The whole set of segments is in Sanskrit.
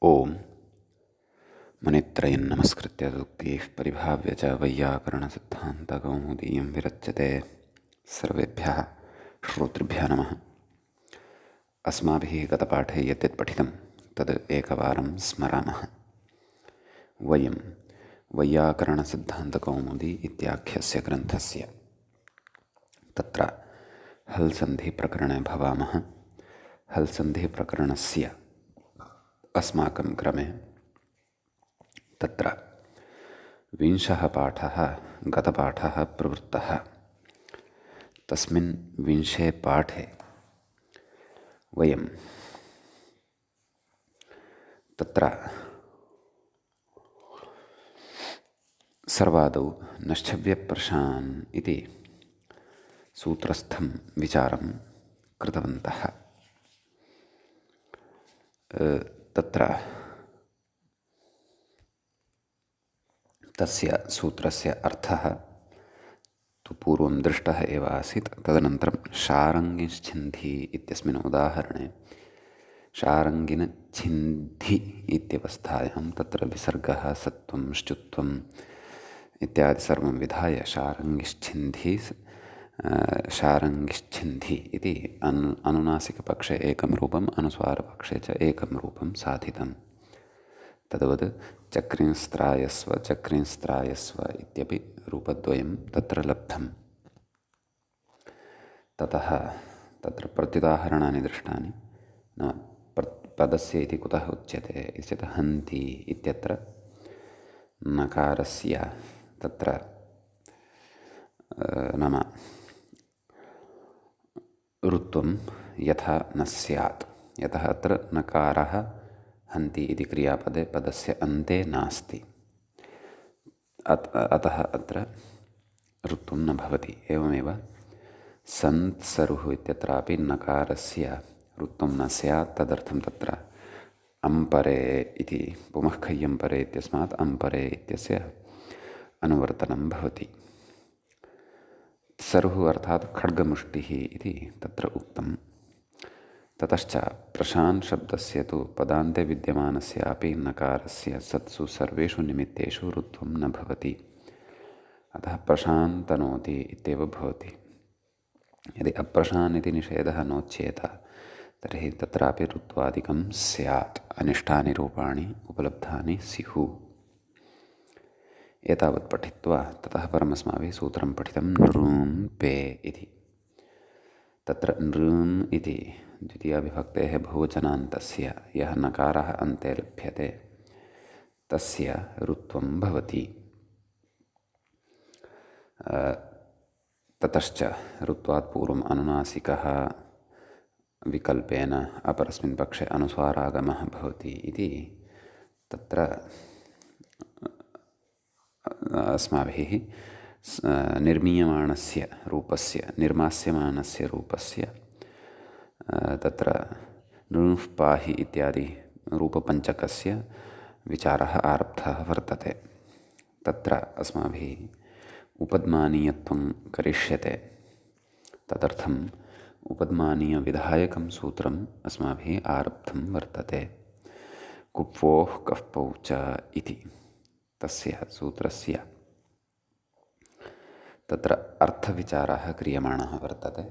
ओम मुनित्रयं नमस्कृत्य सूक्तिः परिभाव्य च वैयाकरणसिद्धान्तकौमुदीयं विरच्यते। सर्वेभ्यः श्रोतृभ्यः नमः। अस्माभिः गतपाठे यद्यत् पठितं तद् एकवारं स्मरामः। वयं वैयाकरणसिद्धान्तकौमुदी इत्याख्यस्य ग्रन्थस्य तत्र हल्सन्धिप्रकरणे भवामः। हल्सन्धिप्रकरणस्य अस्माकं क्रमे तत्र 20 पाठः गतपाठः प्रवृत्तः। तस्मिन् 20 पाठे वयं तत्र सर्वादौ नश्चव्यप्रशान् इति सूत्रस्थं विचारं कृतवन्तः। तत्र तस्य सूत्रस्य अर्थः तु पूर्वं दृष्टः एव आसीत्। तदनन्तरं शारङ्गिच्छिन्धि इत्यस्मिन् उदाहरणे शारङ्गिनच्छिन्धि इत्यवस्थायां तत्र विसर्गः सत्वं श्चुत्वम् इत्यादि सर्वं विधाय शारङ्गिच्छिन्धि इति अनुनासिकपक्षे एकं रूपम् अनुस्वारपक्षे च एकं रूपं साधितम्। तद्वत् चक्रिंस्त्रायस्व इत्यपि रूपद्वयं तत्र लब्धम्। ततः तत्र प्रत्युदाहरणानि दृष्टानि। पदस्य इति कुतः उच्यते चेत् हन्ति इत्यत्र नकारस्य तत्र नाम ऋत्वं यथा न स्यात्, यतः अत्र नकारः हन्ति इति क्रियापदे पदस्य अन्ते नास्ति, अतः अत्र ऋत्वं न भवति। एवमेव सन्त्सरुः इत्यत्रापि नकारस्य ऋत्वं न स्यात्, तदर्थं तत्र अम्परे इति पुमः खय्यम्परे इत्यस्मात् अम्परे इत्यस्य अनुवर्तनं भवति। सरुः अर्थात् खड्गमुष्टिः इति तत्र उक्तं। ततश्च प्रशान् शब्दस्य तु पदान्ते विद्यमानस्यापि नकारस्य सत्सु सर्वेषु निमित्तेषु ऋत्वं न भवति, अतः प्रशान् तनोति इत्येव भवति। यदि अप्रशान् इति निषेधः नोच्येत तर्हि तत्रापि ऋत्वादिकं स्यात्, अनिष्टानि रूपाणि उपलब्धानि स्युः। एतावत् पठित्वा ततः परमस्माभिः सूत्रं पठितं नृन् पे इति। तत्र नृन् इति द्वितीयाविभक्तेः बहुवचनान्तस्य यः नकारः अन्ते लभ्यते तस्य ऋत्वं भवति। ततश्च ऋत्वात् पूर्वम् अनुनासिकः विकल्पेन अपरस्मिन् पक्षे अनुस्वारागमः भवति इति तत्र अस्माभिः निर्मास्यमानस्य रूपस्य तत्र नृः पाहि इत्यादि रूपपञ्चकस्य विचारः आरब्धः वर्तते। तत्र अस्माभिः उपद्मानीयत्वं करिष्यते। तदर्थम् उपद्मानीयविधायकं सूत्रम् अस्माभिः आरब्धं वर्तते। कुप्वोः कफ्पौ च इति तस्य सूत्रस्य तत्र अर्थविचारः क्रियमाणः वर्तते।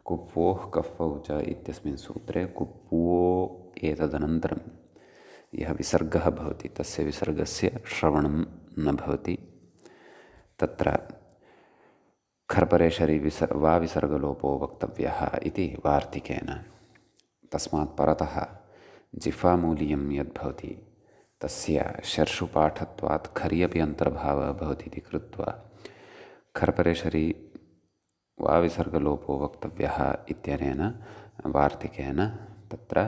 कुप्वोः कफ्पौ च इत्यस्मिन् सूत्रे कुप्वो एतदनन्तरं यः विसर्गः भवति तस्य विसर्गस्य श्रवणं न भवति। तत्र खर्परेशरि वा विसर्गलोपो वक्तव्यः इति वार्तिकेन। तस्मात् परतः जिह्वामूलीयं यद्भवति तस्य शर्षुपाठत्वात् खरि अपि अन्तर्भावः भवति इति कृत्वा खर्परेशरि वा विसर्गलोपो वक्तव्यः इत्यनेन वार्तिकेन तत्र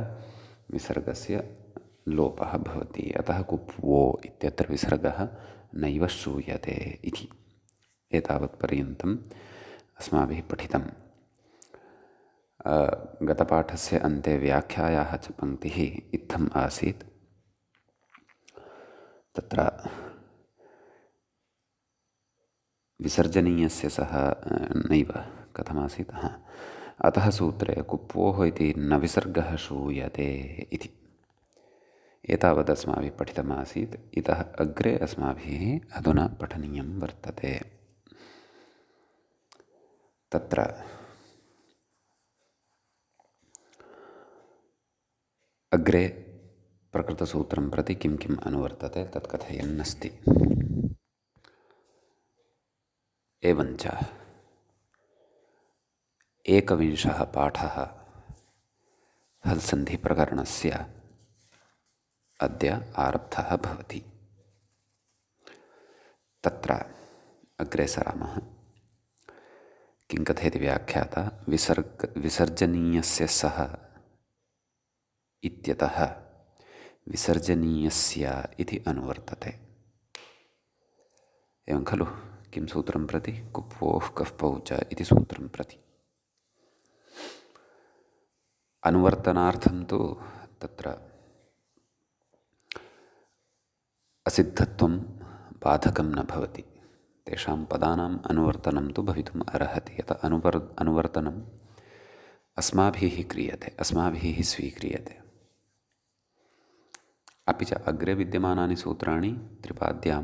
विसर्गस्य लोपः भवति। अतः कुप्वो इत्यत्र विसर्गः नैव श्रूयते इति। एतावत्पर्यन्तम् अस्माभिः पठितं। गतपाठस्य अन्ते व्याख्यायाः च पङ्क्तिः इत्थम् आसीत्। तत्र विसर्जनीयस्य सः नैव कथमासीत्, अतः सूत्रे कुप्वोः इति न विसर्गः श्रूयते इति। एतावदस्माभिः पठितमासीत्। इतः अग्रे अस्माभिः अधुना पठनीयं वर्तते। तत्र अग्रे प्रकृतसूत्रं प्रति किं किम् अनुवर्तते तत् कथयन्नस्ति। एवञ्च एकविंशः पाठः हल्सन्धिप्रकरणस्य अद्य आरब्धः भवति। तत्र अग्रे सरामः। किं कथयति व्याख्याता? विसर्जनीयस्य सः इत्यतः विसर्जनीयस्य इति अनुवर्तते। एवं खलु? किं सूत्रं प्रति? कुप्वोः कफ्पौ च इति सूत्रं प्रति। अनुवर्तनार्थं तु तत्र असिद्धत्वं बाधकं न भवति। तेषां पदानाम् अनुवर्तनं तु भवितुम् अर्हति। यत् अनुवर्तनम् अस्माभिः क्रियते, अस्माभिः स्वीक्रियते। अपि च अग्रे विद्यमानानि सूत्राणि त्रिपाद्यां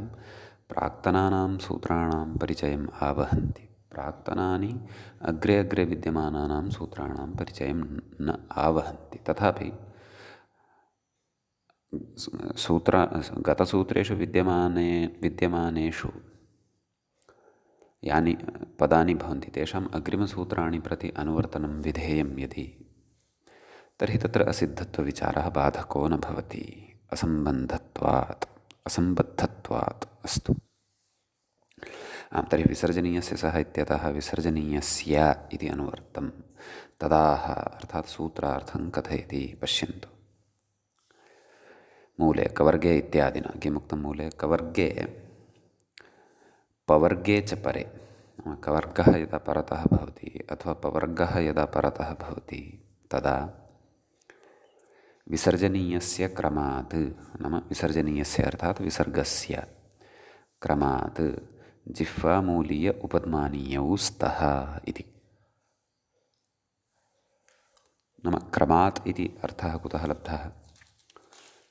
प्राक्तनानां सूत्राणां परिचयम् आवहन्ति। प्राक्तनानि अग्रे अग्रे विद्यमानानां सूत्राणां परिचयं न आवहन्ति। तथापि गतसूत्रेषु विद्यमानेषु यानि पदानि भवन्ति तेषाम् अग्रिमसूत्राणि प्रति अनुवर्तनं विधेयं यदि, तर्हि तत्र असिद्धत्वविचारः बाधको न भवति। असम्बद्धत्वात् अस्तु। तर्हि विसर्जनीयस्य सः इत्यतः विसर्जनीयस्य इति अनुवर्तं तदाह अर्थात् सूत्रार्थं कथयति। पश्यन्तु। मूले कवर्गे इत्यादिना किमुक्तं? मूले कवर्गे पवर्गे च परे, कवर्गः यदा परतः भवति अथवा पवर्गः यदा परतः भवति तदा विसर्जनीयस्य क्रमात्, नाम विसर्जनीयस्य अर्थात् विसर्गस्य क्रमात् जिह्वामूलीय उपद्मानीयौ स्तः इति। नाम क्रमात् इति अर्थः कुतः लब्धः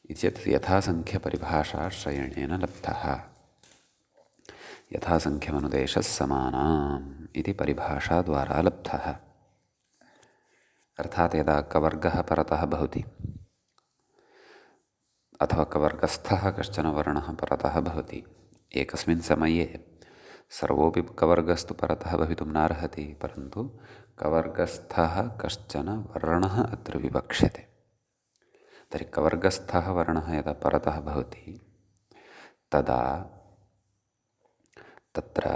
इति चेत् यथासङ्ख्यपरिभाषाश्रयणेन लब्धः। यथासङ्ख्यमनुदेशः समानाम् इति परिभाषाद्वारा लब्धः। अर्थात् यदा कवर्गः परतः भवति अथवा कवर्गस्थः कश्चन वर्णः परतः भवति, एकस्मिन् समये सर्वोऽपि कवर्गस्तु परतः भवितुं नार्हति, परन्तु कवर्गस्थः कश्चन वर्णः अत्र विवक्ष्यते। तर्हि कवर्गस्थः वर्णः यदा परतः भवति तदा तत्र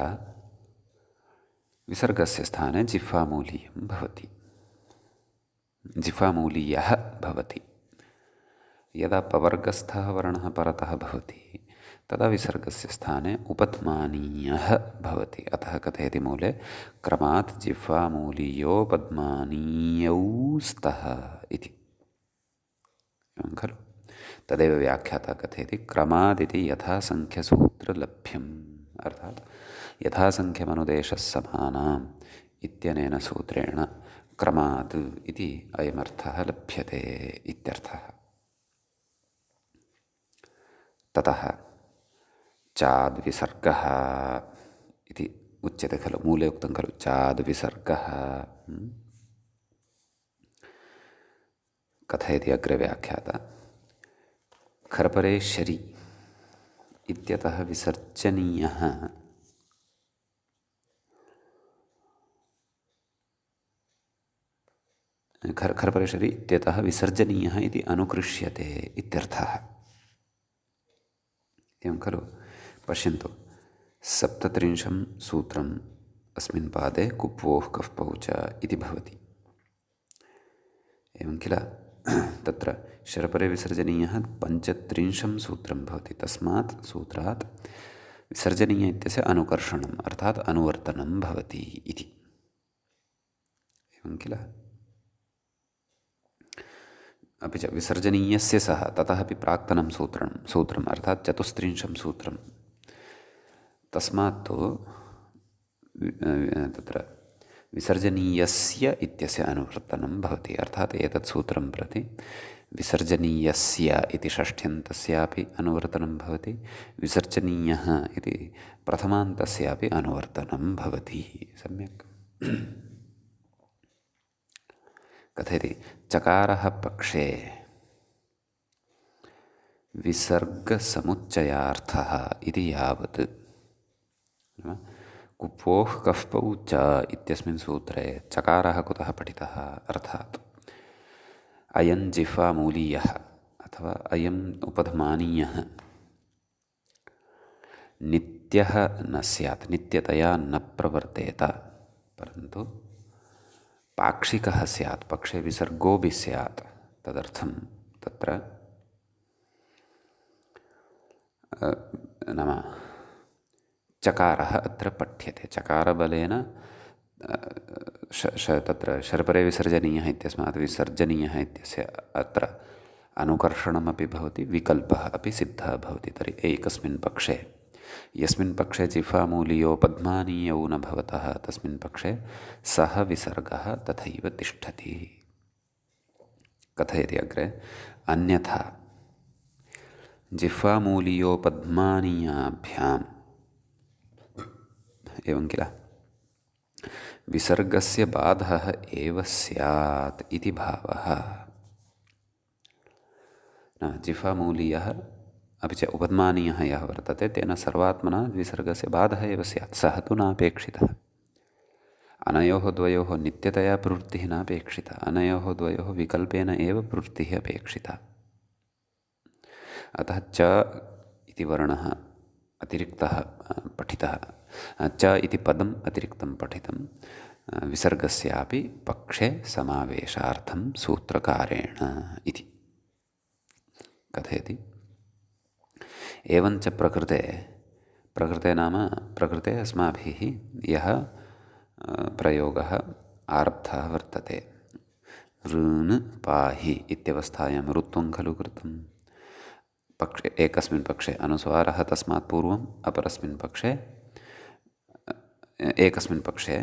विसर्गस्य स्थाने जिह्वामूलीयं भवति, जिह्वामूलीयः भवति। यदा पवर्गस्थः वर्णः परतः भवति तदा विसर्गस्य स्थाने उपद्मानीयः भवति। अतः कथयति मूले क्रमात् जिह्वामूलीयोपद्मानीयौ स्तः इति। एवं खलु? तदेव व्याख्याता कथयति क्रमादिति यथासङ्ख्यसूत्रलभ्यम्, अर्थात् यथासङ्ख्यमनुदेशः समानाम् इत्यनेन सूत्रेण क्रमात् इति अयमर्थः लभ्यते इत्यर्थः। ततः चाद्विसर्गः इति उच्यते खलु, मूले उक्तं खलु चाद्विसर्गः। कथयति अग्रे व्याख्याता खरपरे शरि इत्यतः विसर्जनीयः खरपरे शरि इत्यतः विसर्जनीयः इति अनुकृष्यते इत्यर्थः। एवं खलु? पश्यन्तु, 37 सूत्रम् अस्मिन् पादे कुप्वोः कफ्पौ च इति भवति। एवं किल? तत्र शरपरे विसर्जनीयः 35 सूत्रं भवति। तस्मात् सूत्रात् विसर्जनीय इत्यस्य अनुकर्षणम् अर्थात् अनुवर्तनं भवति इति। एवं किल? अपि च विसर्जनीयस्य सः ततः अपि प्राक्तनं सूत्रम् अर्थात् 34 सूत्रं। तस्मात् तु तत्र विसर्जनीयस्य इत्यस्य अनुवर्तनं भवति। अर्थात् एतत् सूत्रं प्रति विसर्जनीयस्य इति षष्ठ्यन्तस्यापि अनुवर्तनं भवति, विसर्जनीयः इति प्रथमान्तस्यापि अनुवर्तनं भवति। सम्यक् कथयति चकारः पक्षे विसर्गसमुच्चयार्थः इति यावत् कुप्वोः कफ्पौ च इत्यस्मिन् सूत्रे चकारः कुतः पठितः अर्थात् अयं जिह्वामूलीयः अथवा अयम् उपधमानीयः नित्यः न स्यात्, नित्यतया न प्रवर्तेत, परन्तु पाक्षिकः स्यात्, पक्षे विसर्गोऽपि स्यात्। तदर्थं तत्र नाम चकारः अत्र पठ्यते। चकारबलेन तत्र शर्परे विसर्जनीयः इत्यस्मात् विसर्जनीयः इत्यस्य अत्र अनुकर्षणमपि भवति, विकल्पः अपि सिद्धः भवति। तर्हि एकस्मिन् पक्षे, यस्मिन् पक्षे जिह्वामूलीयो पद्मानीयौ न भवतः तस्मिन् पक्षे सः विसर्गः तथैव तिष्ठति। कथयति अग्रे, अन्यथा जिह्वामूलीयो पद्मानीयाभ्याम् एवं किल विसर्गस्य बाधः एव स्यात् इति भावः। जिह्वामूलीयः अपि च उपद्मानीयः यः वर्तते तेन सर्वात्मना विसर्गस्य बाधः एव स्यात्, सः तु नापेक्षितः। अनयोः द्वयोः नित्यतया प्रवृत्तिः नापेक्षिता, अनयोः द्वयोः विकल्पेन एव प्रवृत्तिः अपेक्षिता। अतः च इति वर्णः अतिरिक्तः पठितः, च इति पदम् अतिरिक्तं पठितं विसर्गस्यापि पक्षे समावेशार्थं सूत्रकारेण इति कथयति। एवञ्च प्रकृते, प्रकृते नाम प्रकृते अस्माभिः यः प्रयोगः आरब्धः वर्तते, ऋन् पाहि इत्यवस्थायां ऋत्वं खलु कृतं। पक्षे एकस्मिन् पक्षे अनुस्वारः तस्मात् पूर्वम्, अपरस्मिन् पक्षे एकस्मिन् पक्षे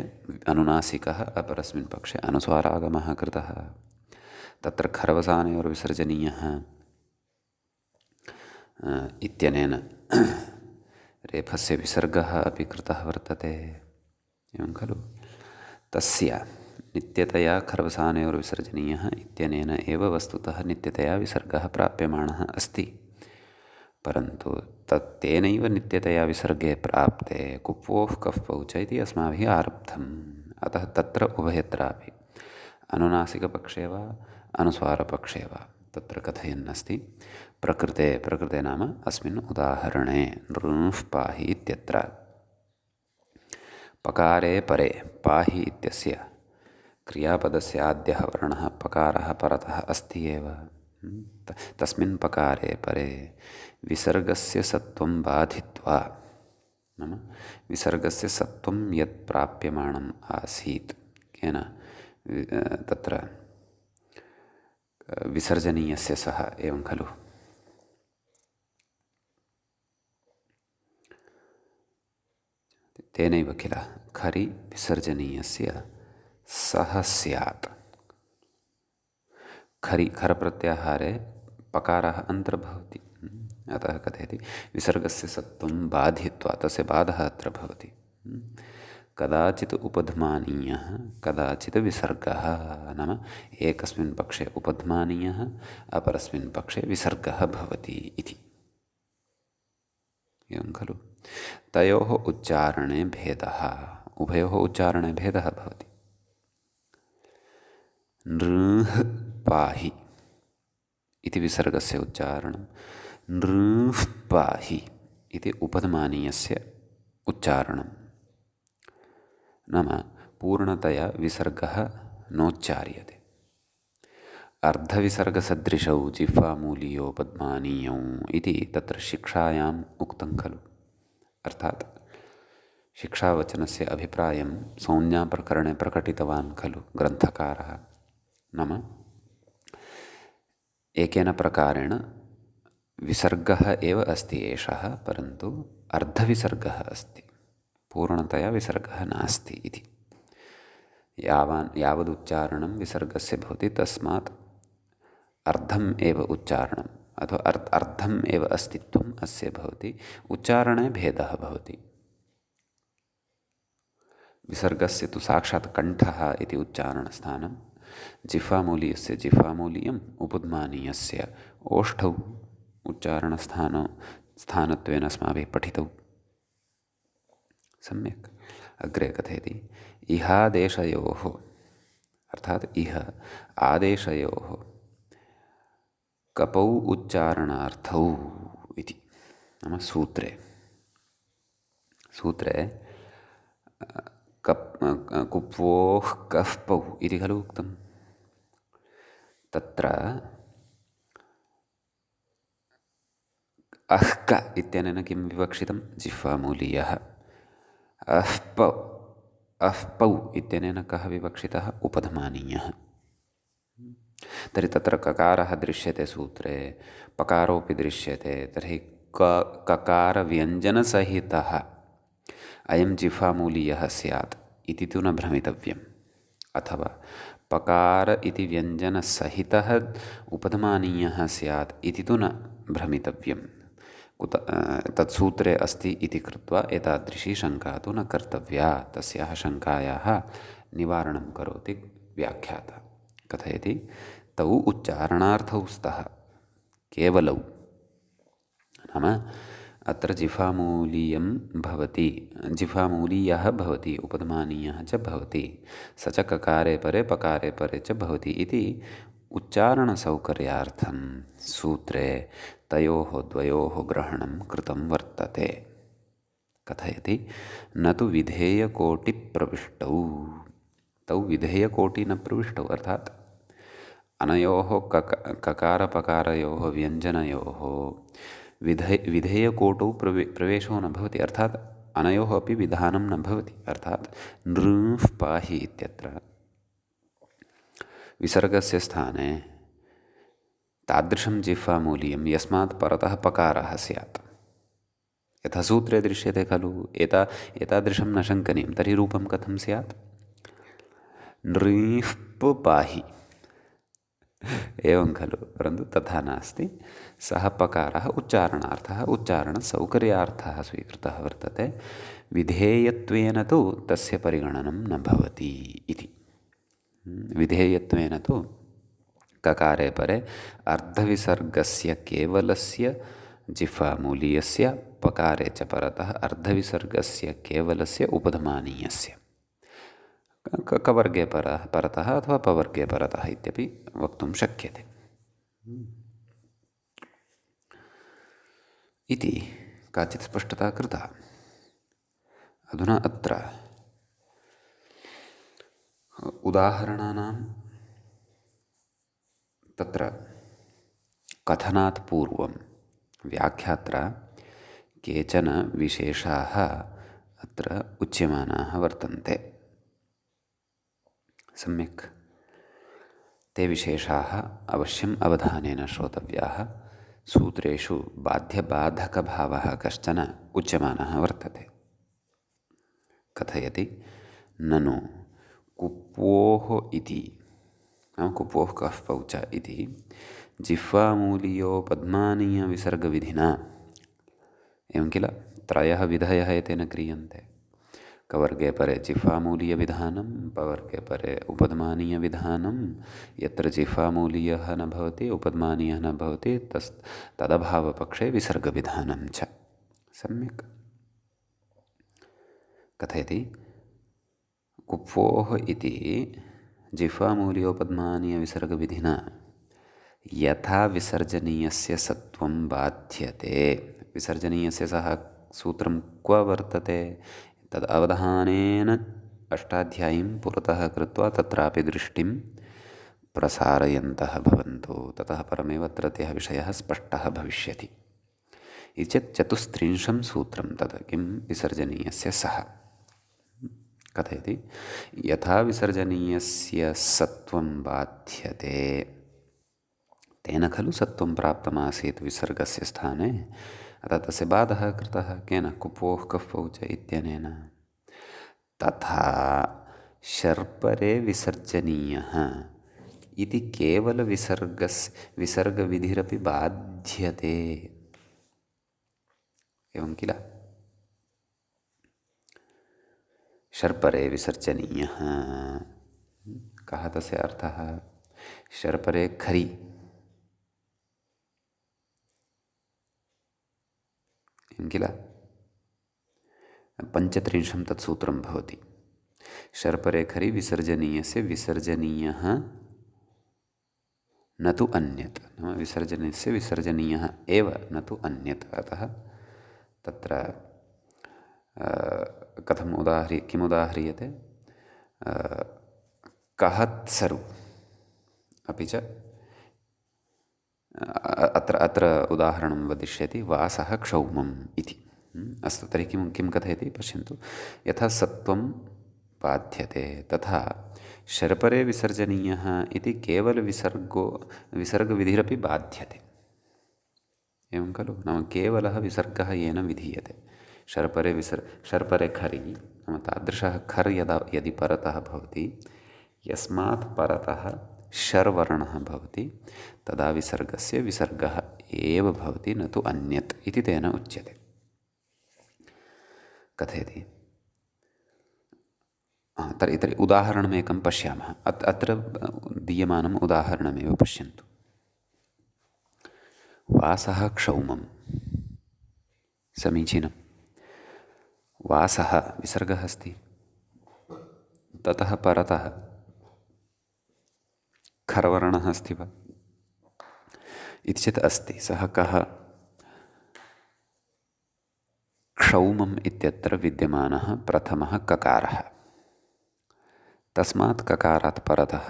अनुनासिकः, अपरस्मिन् पक्षे अनुस्वारागमः कृतः। तत्र खरवसानयोर्विसर्जनीयः इत्यनेन रेफस्य विसर्गः अपि कृतः वर्तते, एवं खलु। तस्य नित्यतया खरवसानयोर्विसर्जनीयः इत्यनेन एव वस्तुतः नित्यतया विसर्गः प्राप्यमाणः अस्ति, परन्तु तेनैव नित्यतया विसर्गे प्राप्ते कुप्वोः कफ्पौ च इति अस्माभिः आरब्धम्। अतः तत्र उभयत्रापि अनुनासिकपक्षे वा अनुस्वारपक्षे वा तत्र कथयन्नस्ति। प्रकृते, प्रकृते नाम अस्मिन् उदाहरणे नृः पाहि इत्यत्र पकारे परे, पाहि इत्यस्य क्रियापदस्य आद्यः वर्णः पकारः परतः अस्ति एव। तस्मिन् पकारे परे विसर्गस्य सत्त्वं बाधित्वा, नाम विसर्गस्य सत्त्वं यत् प्राप्यमाणम् आसीत् केन तत्र विसर्जनीयस्य सः, एवं खलु। तेनैव किल खरि विसर्जनीयस्य सः स्यात्। खरि खरप्रत्याहारे पकारः अन्तर्भवति, अतः कथयति विसर्गस्य सत्त्वं बाधित्वा, तस्य बाधः अत्र भवति। कदाचित् उपध्मानीयः कदाचित् विसर्गः, नाम एकस्मिन् पक्षे उपध्मानीयः अपरस्मिन् पक्षे विसर्गः भवति इति, एवं खलु। तयोः उच्चारणे भेदः, उभयोः उच्चारणे भेदः भवति। नृः पाहि इति विसर्गस्य उच्चारणं, नृः पाहि इति उपध्मानीयस्य उच्चारणं, नाम पूर्णतया विसर्गः नोच्चार्यते। अर्धविसर्गसदृशौ जिह्वामूलीयो पद्मानीयौ इति तत्र शिक्षायाम् उक्तं खलु। अर्थात् शिक्षावचनस्य अभिप्रायं संज्ञाप्रकरणे प्रकटितवान् खलु ग्रन्थकारः। नाम एकेन प्रकारेण विसर्गः एव अस्ति एषः, परन्तु अर्धविसर्गः अस्ति, पूर्णतया विसर्गः नास्ति इति। यावदुच्चारणं विसर्गस्य भवति तस्मात् अर्धम् एव उच्चारणम् अथवा अर्धम् एव अस्तित्वम् अस्य भवति, उच्चारणे भेदः भवति। विसर्गस्य तु साक्षात् कण्ठः इति उच्चारणस्थानं, जिह्वामूलीयस्य जिह्वामूलीयम्, उपध्मानीयस्य ओष्ठौ स्थानत्वेन अस्माभिः पठितौ। सम्यक्। अग्रे कथयति, इहादेशयोः अर्थात् इह आदेशयोः कपौ उच्चारणार्थौ इति, नाम सूत्रे कुप्वोः कः पौ इति खलु उक्तं। तत्र अह्क इत्यनेन किं विवक्षितं? जिह्वामूलीयः। अह्पौ इत्यनेन कः विवक्षितः? उपधमानीयः। तर्हि तत्र ककारः दृश्यते सूत्रे, पकारोऽपि दृश्यते, तर्हि ककारव्यञ्जनसहितः अयं जिह्वामूलीयः स्यात् इति तु न भ्रमितव्यम्। अथवा पकार इति व्यञ्जनसहितः उपधमानीयः स्यात् इति तु न भ्रमितव्यम्। तत्सूत्रे अस्ति इति कृत्वा एतादृशी शङ्का तु न कर्तव्या। तस्याः शङ्कायाः निवारणं करोति व्याख्याता। कथयति, तौ उच्चारणार्थौ स्तः केवलौ, नाम अत्र जिह्वामूलीयं भवति, जिह्वामूलीयः भवति, उपधमानीयः च भवति, स च ककारे परे पकारे परे च भवति इति उच्चारणसौकर्यार्थं सूत्रे तयोः द्वयोः ग्रहणं कृतं वर्तते। कथयति, न तु विधेयकोटिप्रविष्टौ, तौ विधेयकोटि न प्रविष्टौ, अर्थात् अनयोः ककारपकारयोः व्यञ्जनयोः विधेयकोटौ प्रवेशो न भवति, अर्थात् अनयोः अपि विधानं न भवति। अर्थात् नृः पाहि इत्यत्र विसर्गस्य स्थाने तादृशं जिह्वामूलीयं यस्मात् परतः पकारः स्यात्, यथा सूत्रे दृश्यते खलु। एतादृशं न शङ्कनीयं। तर्हि रूपं कथं स्यात्? नृः पाहि, एवं खलु। परन्तु तथा नास्ति। सः पकारः उच्चारणार्थः, उच्चारणसौकर्यार्थः स्वीकृतः वर्तते। विधेयत्वेन तु तस्य परिगणनं न भवति इति। विधेयत्वेन तु ककारे परे अर्धविसर्गस्य केवलस्य जिह्वामूलीयस्य, पकारे च परतः अर्धविसर्गस्य केवलस्य उपधमानीयस्य, कवर्गे परतः अथवा पवर्गे परतः इत्यपि वक्तुं शक्यते इति काचित् स्पष्टता कृता। अधुना अत्र उदाहरणानां तत्र कथनात् पूर्वं व्याख्यात्रा केचन विशेषाः अत्र उच्यमानाः वर्तन्ते। सम्यक्। ते विशेषाः अवश्यम् अवधानेन श्रोतव्याः। सूत्रेषु बाध्यबाधकभावः कश्चन उच्यमानः वर्तते। कथयति, ननु कुप्वोः इति, कुप्वोः कः पौ च इति जिह्वामूलीयोपध्मानीयविसर्गविधिना, एवं किल, त्रयः विधयः एतेन क्रियन्ते। कवर्गे परे जिह्वामूलीयविधानं, पवर्गे परे उपध्मानीयविधानं। यत्र जिह्वामूलीयः न भवति, उपध्मानीयः न भवति, तदभावपक्षे विसर्गविधानं च। सम्यक्। कथयति, कुप्वोः इति जिह्वामूलीयोपध्मानीयविसर्गविधिना यथा विसर्जनीयस्य सत्वं बाध्यते। विसर्जनीयस्य सः सूत्रं क्व वर्तते? तद् अवधानेन अष्टाध्यायीं पुरतः कृत्वा तत्रापि दृष्टिं प्रसारयन्तः भवन्तु, ततः परमेव अत्रत्यः विषयः स्पष्टः भविष्यति। इति चेत् चतुस्त्रिंशं सूत्रं तद् किं विसर्जनीयस्य सः। कथयति, यथा विसर्जनीयस्य सत्वं बाध्यते, तेन खलु सत्वं प्राप्तमासीत् विसर्गस्य स्थाने, अतः तस्य बाधः कृतः केन? कुप्वोः कः पौ च इत्यनेन। तथा शर्परे विसर्जनीयः इति विसर्गविधिरपि बाध्यते। एवं किल? शर्परे विसर्जनीयः, कः तस्य अर्थः? शर्परे खरि, एवं किल? 35 तत् सूत्रं भवति। शर्परे खरि विसर्जनीयस्य विसर्जनीयः न तु अन्यत्, नाम विसर्जनस्य विसर्जनीयः एव न तु अन्यत्। अतः तत्र किम् उदाह्रियते? कहत्सरु, अपि च अत्र उदाहरणं वदिष्यति वासः क्षौमम् इति। अस्तु, तर्हि किं कथयति पश्यन्तु। यथा सत्वं बाध्यते तथा शर्परे विसर्जनीयः इति विसर्गविधिरपि बाध्यते। एवं खलु? नाम केवलः विसर्गः येन विधीयते। शर्परे खरि, नाम तादृशः खर् यदि परतः भवति, यस्मात् परतः शर्वर्णः भवति, तदा विसर्गस्य विसर्गः एव भवति, न तु अन्यत् इति तेन उच्यते। कथयति? तर्हि उदाहरणमेकं पश्यामः। अत्र दीयमानम् उदाहरणमेव पश्यन्तु। वासः क्षौमं, समीचीनं। वासः विसर्गः अस्ति, ततः परतः खर्वर्णः अस्ति वा इति चेत् अस्ति। सः कः? क्षौमम् इत्यत्र विद्यमानः प्रथमः ककारः। तस्मात् ककारात् परतः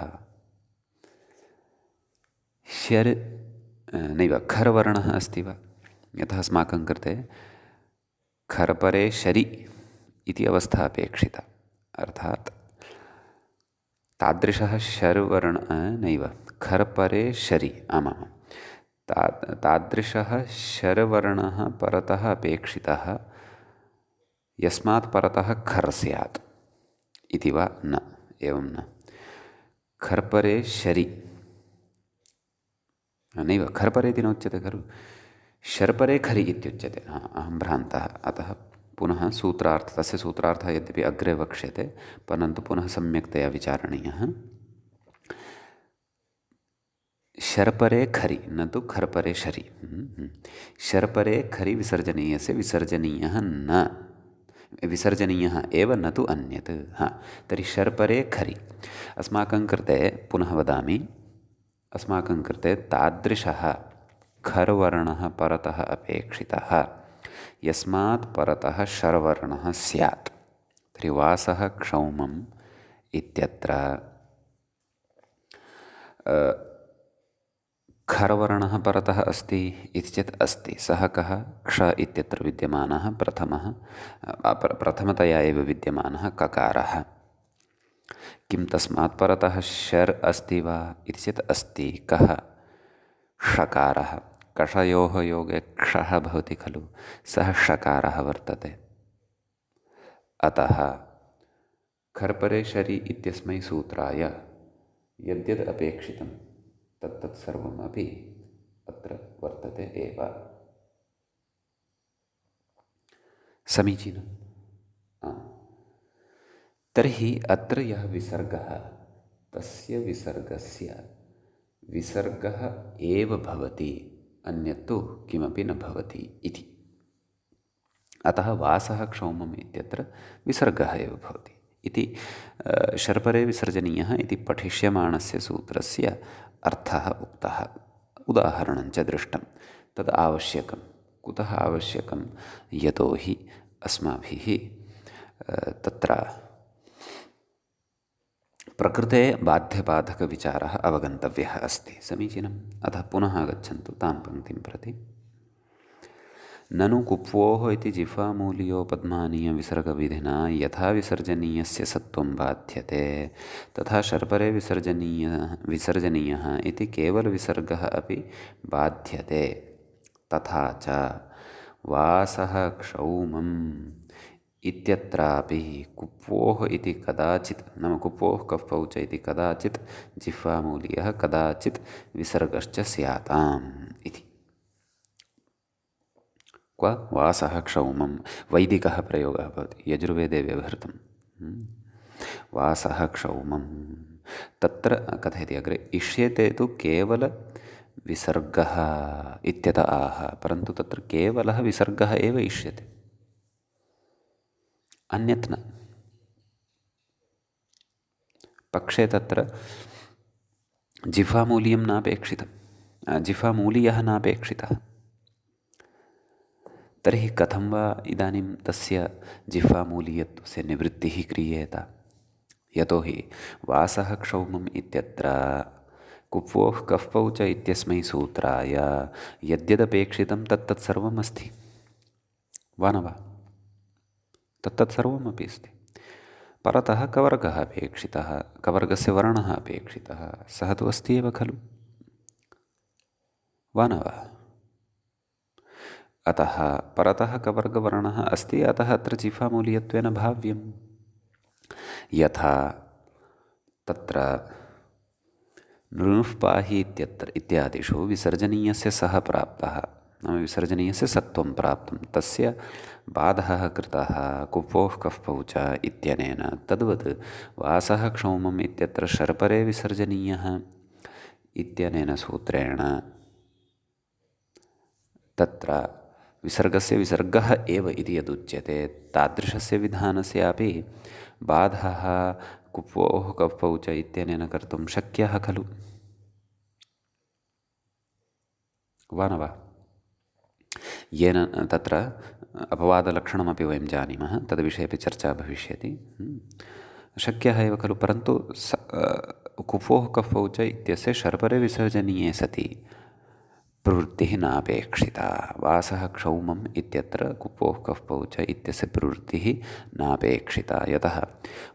नैव खर्वर्णः अस्ति वा? यतः अस्माकं कृते खर्परे शरि इति अवस्था अपेक्षिता, अर्थात् तादृशः नैव खर्परे शरि, आमां तादृशः शर्वर्णः परतः अपेक्षितः, यस्मात् परतः खर् स्यात् इति वा? न, एवं न। खर्परे शरि, नैव खर्परे इति नोच्यते खलु, शर्परे खरि इत्युच्यते। अहं भ्रान्तः। अतः पुनः तस्य सूत्रार्थः यद्यपि अग्रे वक्ष्यते, परन्तु पुनः सम्यक्तया विचारणीयः। शर्परे खरि, न तु खर्परे शरि। शर्परे खरि विसर्जनीयस्य विसर्जनीयः एव न तु अन्यत्। तर्हि शर्परे खरि अस्माकं कृते, पुनः वदामि, अस्माकं कृते तादृशः खर्वर्णः परतः अपेक्षितः, यस्मात् परतः शर्वर्णः स्यात्। तर्हि वासः क्षौमम् इत्यत्र खर्वर्णः परतः अस्ति इति चेत् अस्ति। सः कः? क्ष इत्यत्र विद्यमानः प्रथमतया एव विद्यमानः ककारः। किं तस्मात् परतः शर् अस्ति वा इति चेत् अस्ति। कः? षकारः। कषयोः योगे क्षः भवति खलु, सः षकारः वर्तते। अतः खर्परे शरि इत्यस्मै सूत्राय यद्यद् अपेक्षितं तत्तत् सर्वमपि अत्र वर्तते एव। समीचीनं। तर्हि अत्र यः विसर्गः, तस्य विसर्गस्य विसर्गः एव भवति, अन्यत्तु किमपि न भवति इति। अतः वासः क्षौमम् इत्यत्र विसर्गः एव भवति इति शर्परे विसर्जनीयः इति पठिष्यमाणस्य सूत्रस्य अर्थः उक्तः, उदाहरणञ्च दृष्टं। तद् आवश्यकं। कुतः आवश्यकं? यतोहि अस्माभिः तत्र प्रकृते बाध्यबाधकविचारः अवगन्तव्यः अस्ति। समीचीनम्। अतः पुनः आगच्छन्तु तां पङ्क्तिं प्रति। ननु कुप्वोः इति जिह्वामूलीयो पद्मानीयविसर्गविधिना यथा विसर्जनीयस्य सत्वं बाध्यते, तथा शर्परे विसर्जनीयः इति केवलविसर्गः अपि बाध्यते। तथा च वासः क्षौमम् इत्यत्रापि कुप्वोः इति कदाचित्, नाम कुप्वोः कफ् पौच इति कदाचित् जिह्वामूलीयः कदाचित् विसर्गश्च स्याताम् इति। क्व वासः क्षौमं वैदिकः प्रयोगः भवति, यजुर्वेदे व्यवहृतं। वासः क्षौमं तत्र कथयति अग्रे, इष्यते तु केवल विसर्गः इत्यत आह, परन्तु तत्र केवलः विसर्गः एव इष्यते, अन्यत् न। पक्षे तत्र जिह्वामूलीयं नापेक्षितं, जिह्वामूलीयः नापेक्षितः, तर्हि कथं वा इदानीं तस्य जिह्वामूलीयत्वस्य निवृत्तिः क्रियेत? यतोहि वासः क्षौमम् इत्यत्र कुप्वोः कफ् पौच इत्यस्मै सूत्राय यद्यदपेक्षितं तत्तत्सर्वम् अस्ति वा न वा? तत्तत्सर्वमपि अस्ति। परतः कवर्गः अपेक्षितः, कवर्गस्य वर्णः अपेक्षितः, सः तु अस्ति एव खलु, वा न वा? अतः परतः कवर्गवर्णः अस्ति, अतः अत्र जिह्वामूलीयत्वेन भाव्यं। यथा तत्र नृः पाहि इत्यत्र इत्यादिषु विसर्जनीयस्य सः प्राप्तः, नाम विसर्जनीयस्य सत्वं प्राप्तं, तस्य बाधः कृतः कुप्वोः कफ् पौच इत्यनेन। तद्वत् वासः क्षौमम् इत्यत्र शर्परे विसर्जनीयः इत्यनेन सूत्रेण तत्र विसर्गस्य विसर्गः एव इति यदुच्यते, तादृशस्य विधानस्यापि बाधः कुप्वोः कफ् पौच इत्यनेन कर्तुं शक्यः खलु, वा न वा? येन तत्र अपवादलक्षणमपि वयं जानीमः, तद्विषये चर्चा भविष्यति। शक्यः एव खलु, परन्तु कुप्वोः कफ् पौच इत्यस्य शर्परे विसर्जनीये सति प्रवृत्तिः नापेक्षिता। वासः क्षौमम् इत्यत्र कुप्वोः कफ् पौच इत्यस्य प्रवृत्तिः नापेक्षिता, यतः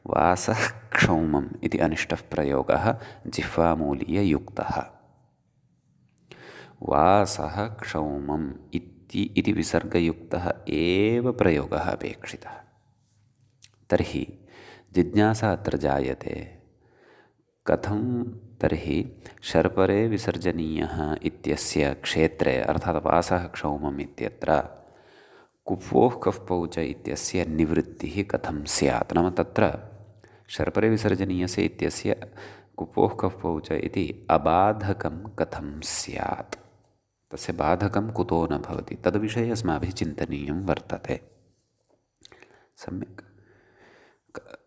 वासः क्षौमम् इति अनिष्टः प्रयोगः जिह्वामूलीययुक्तः। वासः क्षौमम् इति विसर्गयुक्तः एव प्रयोगः अपेक्षितः। तर्हि जिज्ञासा अत्र जायते, कथं तर्हि शर्परे विसर्जनीयः इत्यस्य क्षेत्रे, अर्थात् वासः क्षौमम् इत्यत्र कुप्वोः कफ् पौच इत्यस्य निवृत्तिः कथं स्यात्? नाम तत्र शर्परे विसर्जनीयस्य इत्यस्य कुप्वोः कफ् पौच इति अबाधकं कथं स्यात्? तस्य बाधकं कुतो न भवति? तद्विषये अस्माभिः चिन्तनीयं वर्तते। सम्यक्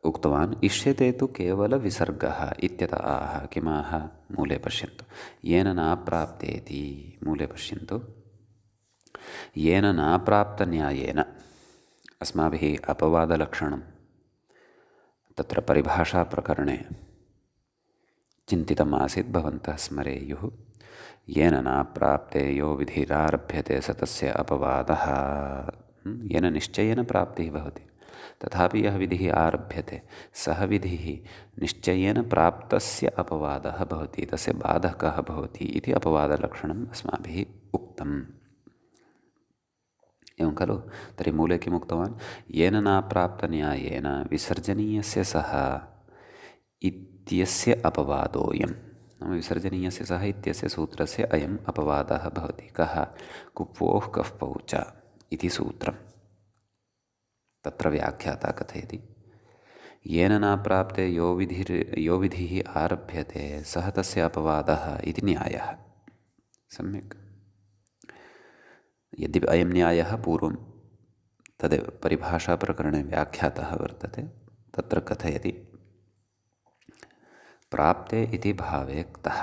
उक्तवान्, इष्यते तु केवलविसर्गः इत्यत आह। किमाह? मूले पश्यन्तु, येन नाप्राप्तेति। मूले पश्यन्तु, येन नाप्राप्तन्यायेन अस्माभिः अपवादलक्षणं तत्र परिभाषाप्रकरणे चिन्तितम् आसीत्, भवन्तः स्मरेयुः। येन नाप्राप्ते यो विधिरारभ्यते स तस्य अपवादः। येन निश्चयेन प्राप्तिः भवति, तथापि यः विधिः आरभ्यते सः विधिः निश्चयेन प्राप्तस्य अपवादः भवति, तस्य बाधकः भवति इति अपवादलक्षणम् अस्माभिः उक्तम्। एवं खलु? तर्हि मूले किम् उक्तवान्? येन नाप्राप्तन्यायेन विसर्जनीयस्य सः इत्यस्य अपवादोऽयं, नाम विसर्जनीयस्य सः इत्यस्य सूत्रस्य अयम् अपवादः भवति। कः? कुप्वोः कफ् पौच इति सूत्रम्। तत्र व्याख्याता कथयति, येन नाप्राप्ते यो विधिः आरभ्यते सः तस्य अपवादः इति न्यायः। सम्यक्। यद्यपि अयं न्यायः पूर्वं तदेव परिभाषाप्रकरणे व्याख्यातः वर्तते, तत्र कथयति, प्राप्ते इति भावे क्तः,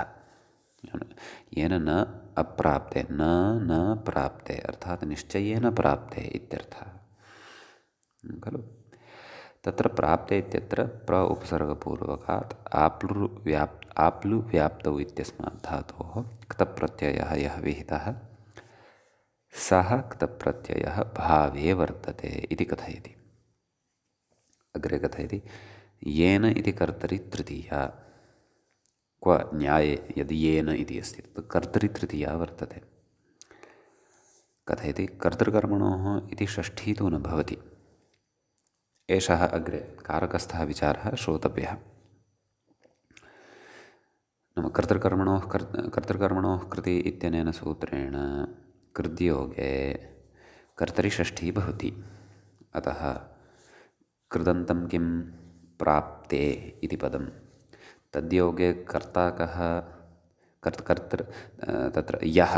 येन न अप्राप्ते, न प्राप्ते, अर्थात् निश्चयेन प्राप्ते इत्यर्थः खलु? तत्र प्राप्ते इत्यत्र प्र उपसर्गपूर्वकात् आप्लु व्याप्तौ इत्यस्मात् धातोः क्तप्रत्ययः यः विहितः सः क्तप्रत्ययः भावे वर्तते इति कथयति। अग्रे कथयति, येन इति कर्तरि तृतीया। क्व न्याये यदि येन इति अस्ति तत् कर्तरि तृतीया वर्तते। कथयति, कर्तृकर्मणोः इति षष्ठी तु न भवति, एषः अग्रे कारकस्थः विचारः श्रोतव्यः। नाम कर्तृकर्मणोः कृति इत्यनेन सूत्रेण कृद्योगे कर्तरिषष्ठी भवति। अतः कृदन्तं किं प्राप्ते इति पदं तद्योगे कर्ता कः तत्र यः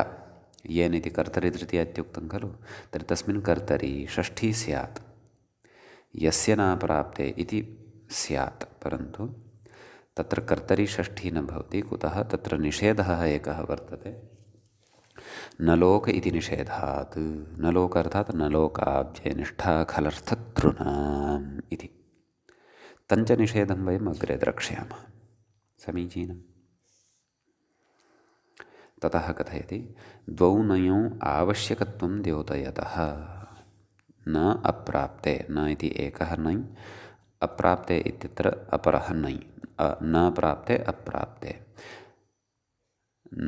येन इति कर्तरि तृतीया इत्युक्तं खलु, तर्हि तस्मिन् कर्तरि षष्ठी स्यात्। यस्य न प्राप्ते इति स्यात्, परन्तु तत्र कर्तरि षष्ठी न भवति। कुतः? तत्र निषेधः एकः वर्तते, न लोक इति निषेधात्। न लोक अर्थात् न लोकाब्जयनिष्ठा खलर्थतृणाम् इति। तञ्च निषेधं वयम् अग्रे द्रक्ष्यामः। समीचीनम्। ततः कथयति द्वौ नञौ आवश्यकत्वं द्योतयतः न अप्राप्ते। न इति एकः नै, अप्राप्ते इत्यत्र अपरः नै। न प्राप्ते अप्राप्ते,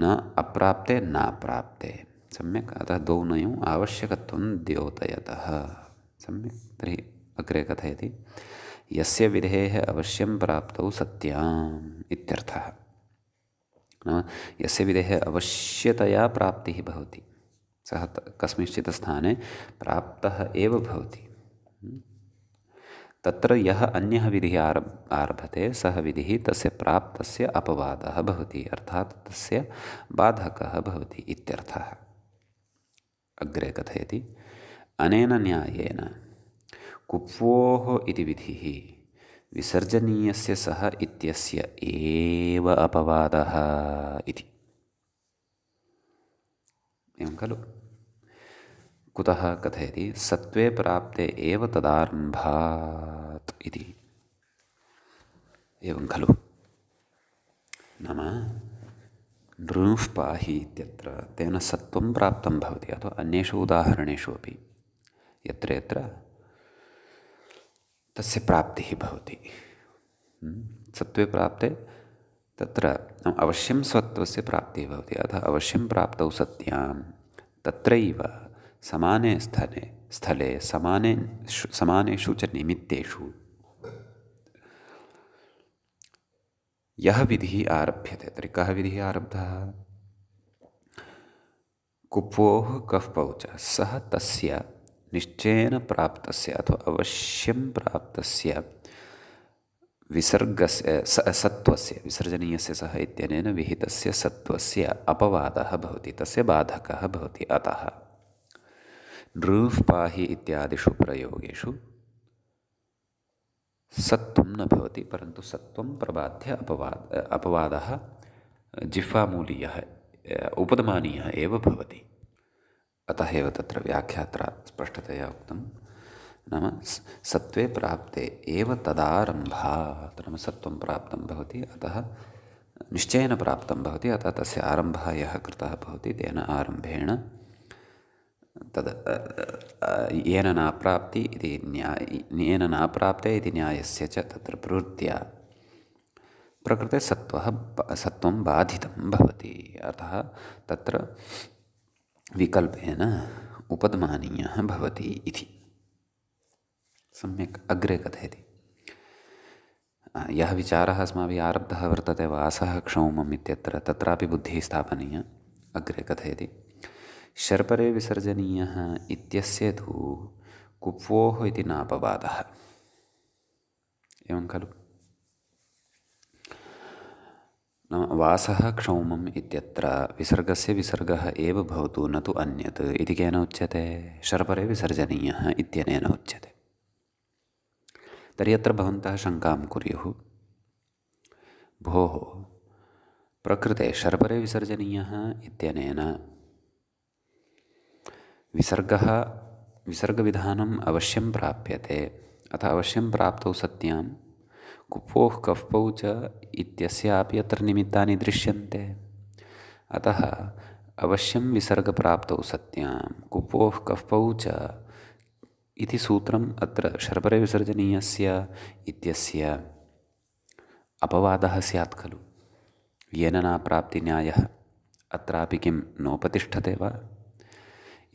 न अप्राप्ते नाप्राप्ते। सम्यक्। अतः द्वौ नञौ आवश्यकत्वं द्योतयतः। सम्यक्। तर्हि अग्रे कथयति यस्य विधेः अवश्यं प्राप्तौ सत्याम् इत्यर्थः। नाम यस्य विधेः अवश्यतया प्राप्तिः भवति, सः कस्मिंश्चित् स्थाने प्राप्तः एव भवति। तत्र यः अन्यः विधिः आरभते सः विधिः तस्य प्राप्तस्य अपवादः भवति, अर्थात् तस्य बाधकः भवति इत्यर्थः। अग्रे कथयति अनेन न्यायेन कुप्वोः इति विधिः विसर्जनीयस्य सः इत्यस्य एव अपवादः इति। एवं खलु। कुतः कथयति सत्त्वे प्राप्ते एव तदारम्भात् इति। एवं खलु। नाम नृः पाहि इत्यत्र तेन सत्त्वं प्राप्तं भवति, अथवा अन्येषु उदाहरणेषु अपि यत्र यत्र तस्य प्राप्तिः भवति। सत्त्वे प्राप्ते तत्र अवश्यं सत्त्वस्य प्राप्तिः भवति। अतः अवश्यं प्राप्तौ सत्यां तत्रैव समाने स्थले समानेषु च निमित्तेषु यः विधिः आरभ्यते। तर्हि कः विधिः आरब्धः? कुप्वोः कफ्पौ च सः तस्य निश्चयेन प्राप्तस्य अथवा अवश्यं प्राप्तस्य विसर्गस्य सत्त्वस्य, विसर्जनीयस्य सः इत्यनेन विहितस्य सत्त्वस्य अपवादः भवति, तस्य बाधकः भवति। अतः नृः पाहि इत्यादिषु प्रयोगेषु सत्त्वं न भवति, परन्तु सत्त्वं प्रबाध्य अपवादः जिह्वामूलीयः उपदमानीयः एव भवति। अतः एव तत्र व्याख्यात्रा स्पष्टतया उक्तं, नाम सत्त्वे प्राप्ते एव तदारम्भात्। नाम सत्त्वं प्राप्तं भवति, अतः निश्चयेन प्राप्तं भवति, अतः तस्य आरम्भः यः कृतः भवति तेन आरम्भेण तद् येन नाप्राप्ति इति येन नाप्राप्ते इति न्यायस्य च तत्र प्रवृत्त्या प्रकृते सत्त्वं बाधितं भवति। अतः तत्र विकल्पेन उपदमानीयः भवति इति। सम्यक्। अग्रे कथयति यः विचारः अस्माभिः आरब्धः वर्तते वासः क्षौमम् इत्यत्र, तत्रापि बुद्धिः स्थापनीया। अग्रे कथयति शर्परे विसर्जनीयः इत्यस्य तु कुप्वोः इति नापवादः। एवं खलु। नाम वासः क्षौमम् इत्यत्र विसर्गस्य विसर्गः एव भवतु, न तु अन्यत् इति केन उच्यते? शर्परे विसर्जनीयः इत्यनेन उच्यते। तर्हि अत्र भवन्तः शङ्कां कुर्युः, भोः प्रकृते शर्परे विसर्जनीयः इत्यनेन विसर्गविधानम् अवश्यं प्राप्यते, अतः अवश्यं प्राप्तौ सत्यां कुप्वोः कफ्पौ च इत्यस्यापि अत्र निमित्तानि दृश्यन्ते। अतः अवश्यं विसर्गप्राप्तौ सत्यां कुप्वोः कफ्पौ च इति सूत्रम् अत्र शर्परे विसर्जनीयस्य इत्यस्य अपवादः स्यात् खलु। येन नाप्राप्तिन्यायः अत्रापि किं नोपतिष्ठते वा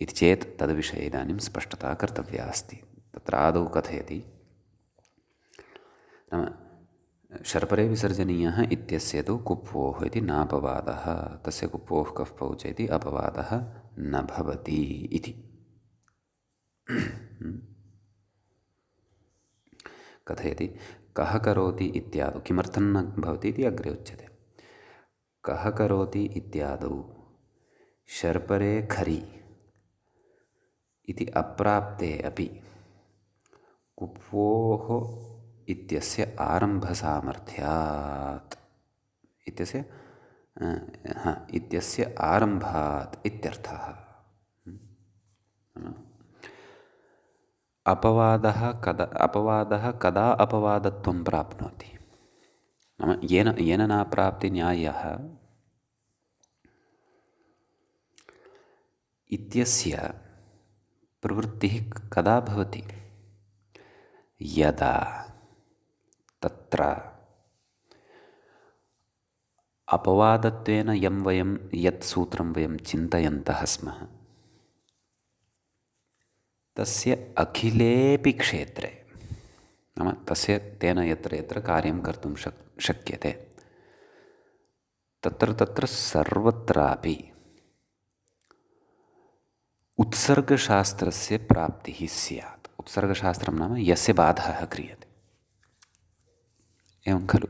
इति चेत् तद्विषये इदानीं स्पष्टता कर्तव्या अस्ति। तत्र आदौ कथयति नाम शर्परे विसर्जनीयः इत्यस्य तु कुप्वोः इति नापवादः, तस्य कुप्वोः कः पौच इति अपवादः न भवति इति। कथयति कः करोति इत्यादौ किमर्थं न भवति इति अग्रे उच्यते। कः करोति इत्यादौ शर्परे खरि इति अप्राप्ते अपि कुप्वोः इत्यस्य आरम्भसामर्थ्यात् इत्यस्य आरम्भात् इत्यर्थः। अपवादः कदा अपवादत्वं प्राप्नोति, नाम येन नाप्राप्तिन्यायः इत्यस्य प्रवृत्तिः कदा भवति, यदा तत्र अपवादत्वेन यत् सूत्रं वयं चिन्तयन्तः स्मः तस्य अखिलेपि क्षेत्रे, नाम तेन यत्र यत्र कार्यं कर्तुं शक्यते तत्र सर्वत्रापि उत्सर्गशास्त्रस्य प्राप्तिः स्यात्। उत्सर्गशास्त्रं नाम यस्य बाधः क्रियते, एवं खलु।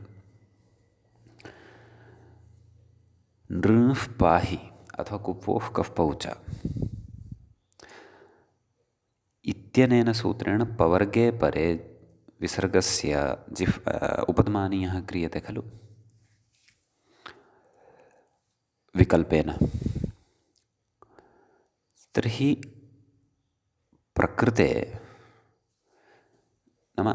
नृः पाहि अथवा कुप्वोः कः पौच इत्यनेन सूत्रेण पवर्गे परे विसर्गस्य उपध्मानीयः क्रियते खलु विकल्पेन। तर्हि प्रकृते नाम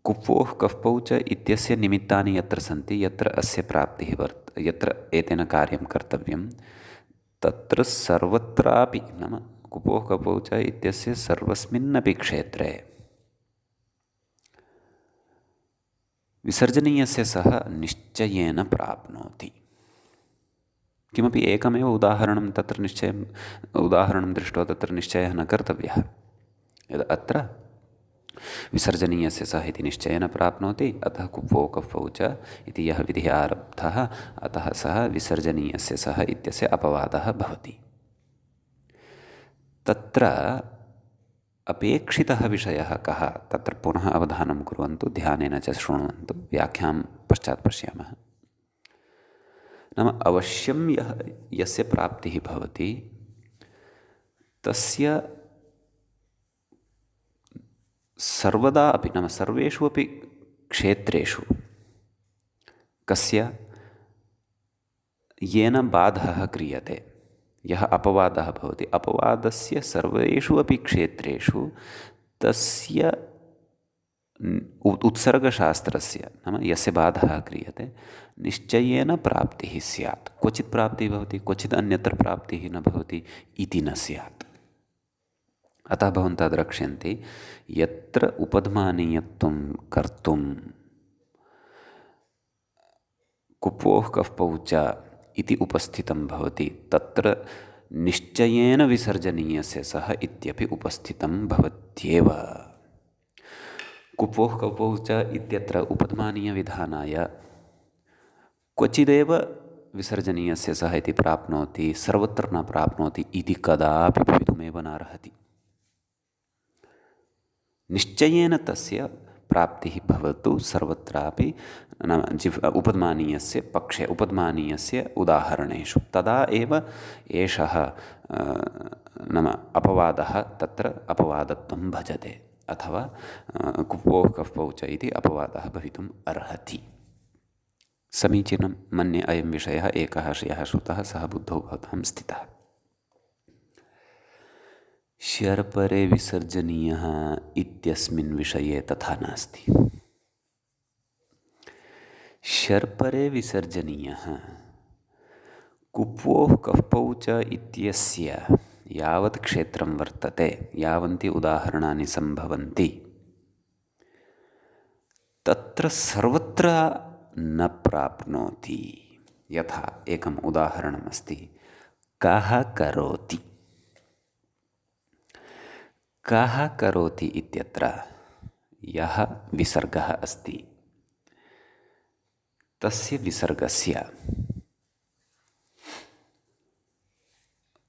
कुप्वोः कः पौच इत्यस्य निमित्तानि यत्र सन्ति, यत्र अस्य प्राप्तिः यत्र एतेन कार्यं कर्तव्यं तत्र सर्वत्रापि, नाम कुप्वोः कः पौच इत्यस्य सर्वस्मिन्नपि क्षेत्रे विसर्जनीयस्य सः निश्चयेन प्राप्नोति। किमपि एकमेव उदाहरणं दृष्ट्वा तत्र निश्चयः न कर्तव्यः। यद् अत्र विसर्जनीयस्य सः इति निश्चयेन प्राप्नोति, अतः कुप्वोः कः पौच इति यः विधिः आरब्धः, अतः सः विसर्जनीयस्य सः इत्यस्य अपवादः भवति। तत्र अपेक्षितः विषयः कः, तत्र पुनः अवधानं कुर्वन्तु, ध्यानेन च शृण्वन्तु, व्याख्यां पश्चात् पश्यामः। नाम अवश्यं यस्य प्राप्तिः भवति तस्य सर्वदा अपि, नाम सर्वेषु अपि क्षेत्रेषु कस्य येन बाधः क्रियते, यः अपवादः भवति, अपवादस्य सर्वेषु अपि क्षेत्रेषु तस्य उत्सर्गशास्त्रस्य, नाम यस्य बाधः क्रियते, निश्चयेन प्राप्तिः स्यात्। क्वचित् प्राप्तिः भवति, क्वचित् अन्यत्र प्राप्तिः न भवति इति न स्यात्। अतः भवन्तः द्रक्ष्यन्ति यत्र उपध्मानीयत्वं कर्तुं कुप्वोः कः पौच इति उपस्थितं भवति तत्र निश्चयेन विसर्जनीयस्य सः इत्यपि उपस्थितं भवत्येव। कुप्वोः कः पौच इत्यत्र उपध्मानीयविधानाय क्वचिदेव विसर्जनीयस्य सः इति प्राप्नोति, सर्वत्र न प्राप्नोति इति कदापि भवितुमेव नार्हति। निश्चयेन तस्य प्राप्तिः भवतु सर्वत्रापि, नाम उपध्मानीयस्य पक्षे, उपध्मानीयस्य उदाहरणेषु, तदा एव एषः नाम अपवादः तत्र अपवादत्वं भजते, अथवा कुप्वोः कः पौच इति अपवादः भवितुम् अर्हति। समीचीनं मन्ये अयं विषयः एकः यः श्रुतः सः बुद्धौ भवतां स्थितः। शर्परे विसर्जनीयः इत्यस्मिन् विषये तथा नास्ति। शर्परे विसर्जनीयः कुप्वोः कः पौच इत्यस्य यावत् क्षेत्रं वर्तते, यावन्ति उदाहरणानि सम्भवन्ति, तत्र सर्वत्र न प्राप्नोति। यथा एकम् उदाहरणमस्ति, कः करोति। कः करोति इत्यत्र यः विसर्गः अस्ति तस्य विसर्गस्य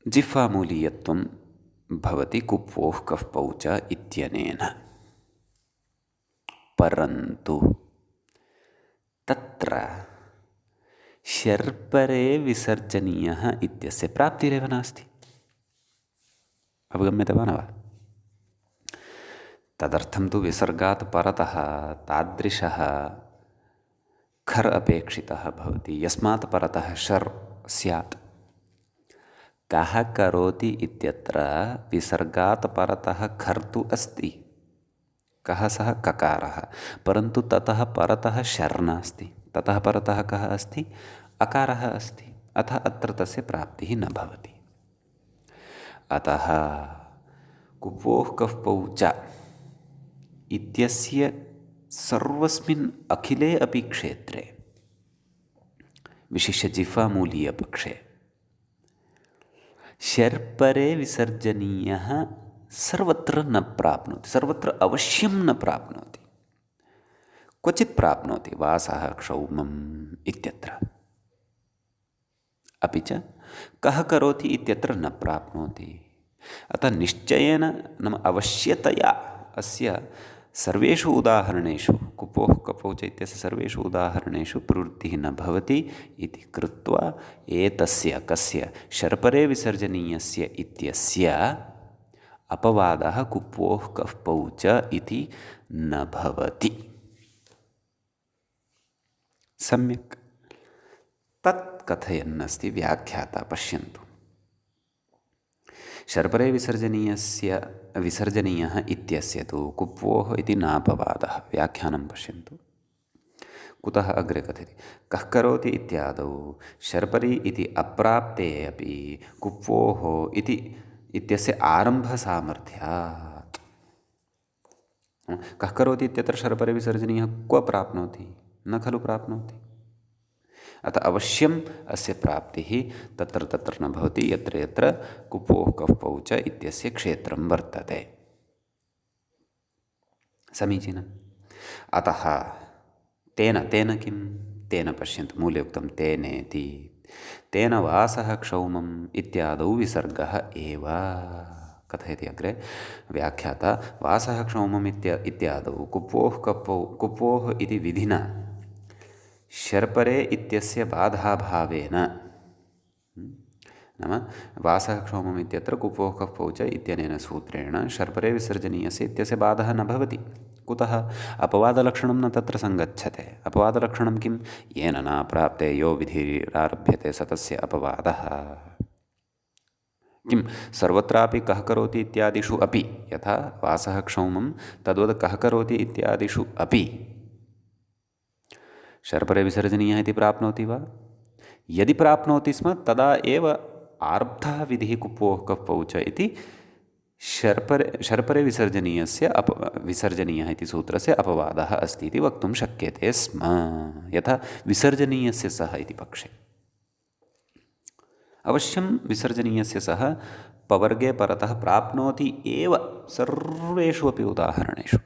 जिह्वामूलीयत्वं भवति कुप्वोः कफ्पौ च इत्यनेन। परन्तु तत्र शर्परे विसर्जनीयः इत्यस्य प्राप्तिरेव नास्ति। अवगम्यते वा न वा? तदर्थं तु विसर्गात् परतः तादृशः खर् अपेक्षितः भवति, यस्मात् परतः शर् स्यात्। कः करोति इत्यत्र विसर्गात् परतः खर् तु अस्ति। कः सः? ककारः। परन्तु ततः परतः शर् नास्ति। ततः परतः कः अस्ति? अकारः अस्ति। अतः अत्र तस्य प्राप्तिः न भवति। अतः कुप्वोः कफ्पौ च इत्यस्य सर्वस्मिन् अखिले अपि क्षेत्रे, विशिष्य जिह्वामूलीयपक्षे, शर्परे विसर्जनीयः सर्वत्र न प्राप्नोति, सर्वत्र अवश्यं न प्राप्नोति, क्वचित् प्राप्नोति, वासः क्षौमम् इत्यत्र। अपि च कः करोति इत्यत्र न प्राप्नोति। अतः निश्चयेन नाम अवश्यतया अस्य सर्वेषु उदाहरणेषु कुप्वोः कफ्पौ च इत्यस्य सर्वेषु उदाहरणेषु प्रवृत्तिः न भवति इति कृत्वा एतस्य कस्य शर्परे विसर्जनीयस्य इत्यस्य अपवादः कुप्वोः कफ्पौ च इति न भवति। सम्यक् तत् कथयन्नस्ति व्याख्याता। पश्यन्तु, शर्परे विसर्जनीयः इत्यस्य तु कुप्वोः इति नापवादः। व्याख्यानं पश्यन्तु। कुतः अग्रे कथयति? कः करोति इत्यादौ शर्परी इति अप्राप्ते अपि कुप्वोः इति इत्यस्य आरम्भसामर्थ्यात्। कः करोति इत्यत्र शर्परे विसर्जनीयः क्व प्राप्नोति? न खलु प्राप्नोति। अतः अवश्यम् अस्य प्राप्तिः तत्र तत्र न भवति, यत्र यत्र कुप्वोः कफ्पौ च इत्यस्य क्षेत्रं वर्तते। समीचीनम्। अतः तेन किं? तेन पश्यन्तु, मूले उक्तं तेनेति। तेन वासः क्षौमम् इत्यादौ विसर्गः एव। कथयति अग्रे व्याख्याता। वासः क्षौमम् इत्यादौ कुप्वोः इति विधिना शर्परे इत्यस्य बाधाभावेन, नाम वासः क्षौमम् इत्यत्र कुप्वोः कफ्पौ च इत्यनेन सूत्रेण शर्परे विसर्जनीयस्य इत्यस्य बाधः न भवति। कुतः? अपवादलक्षणं न तत्र सङ्गच्छते। अपवादलक्षणं किं? येन नाप्राप्ते यो विधिरारभ्यते स तस्य अपवादः। किं? सर्वत्रापि कः करोति इत्यादिषु अपि, यथा वासः क्षौमं तद्वत् कः करोति इत्यादिषु अपि शर्परे विसर्जनीयः इति प्राप्नोति वा? यदि प्राप्नोति स्म तदा एव आरब्धः विधिः कुप्वोः कफ्पौ च इति शर्परे विसर्जनीयः इति सूत्रस्य अपवादः अस्ति इति वक्तुं शक्यते स्म, यथा विसर्जनीयस्य सः इति पक्षे। अवश्यं विसर्जनीयस्य सः पवर्गे परतः प्राप्नोति एव सर्वेषु अपि उदाहरणेषु।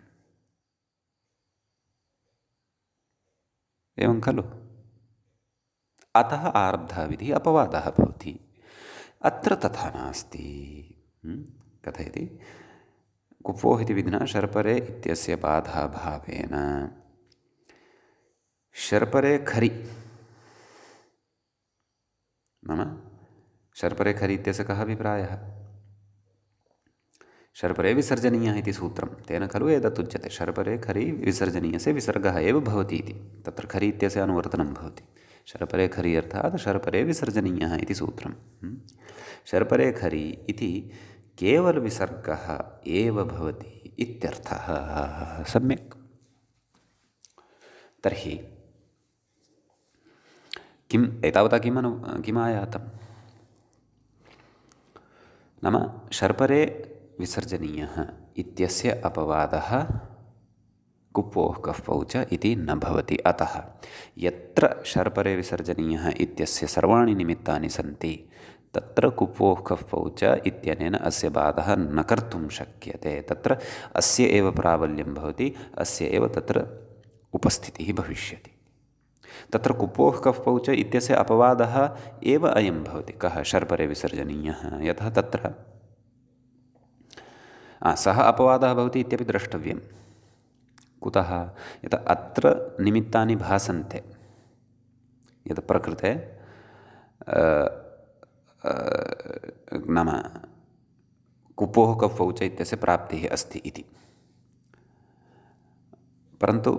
एवं खलु? अतः आरब्धः विधिः अपवादः भवति। अत्र तथा नास्ति। कथयति? कुप्वोः इति विधिना शर्परे इत्यस्य बाधाभावेन शर्परे खरि, नाम शर्परे खरि इत्यस्य कः अभिप्रायः? शर्परे विसर्जनीयः इति सूत्रं, तेन खलु एतत् उच्यते। शर्परे खरि विसर्जनीयस्य विसर्गः एव भवति इति। तत्र खरि इत्यस्य अनुवर्तनं भवति। शर्परे खरि अर्थात् शर्परे विसर्जनीयः इति सूत्रं। शर्परे खरि इति केवलविसर्गः एव भवति इत्यर्थः। सम्यक्। तर्हि किम् एतावता किम् आयातं? नाम शर्परे विसर्जनीयः इत्यस्य अपवादः कुप्वोः कफ्पौ च इति न भवति। अतः यत्र शर्परे विसर्जनीयः इत्यस्य सर्वाणि निमित्तानि सन्ति तत्र कुपोः कः पौच इत्यनेन अस्य बाधः न कर्तुं शक्यते। तत्र अस्य एव प्राबल्यं भवति, अस्य एव तत्र उपस्थितिः भविष्यति। तत्र कुपोः कः पौच इत्यस्य अपवादः एव अयं भवति। कः? शर्परे विसर्जनीयः। यतः तत्र सः अपवादः भवति इत्यपि द्रष्टव्यं। कुतः? यतः अत्र निमित्तानि भासन्ते। यत् प्रकृते नाम कुपोः कः पौच इत्यस्य प्राप्तिः अस्ति इति। परन्तु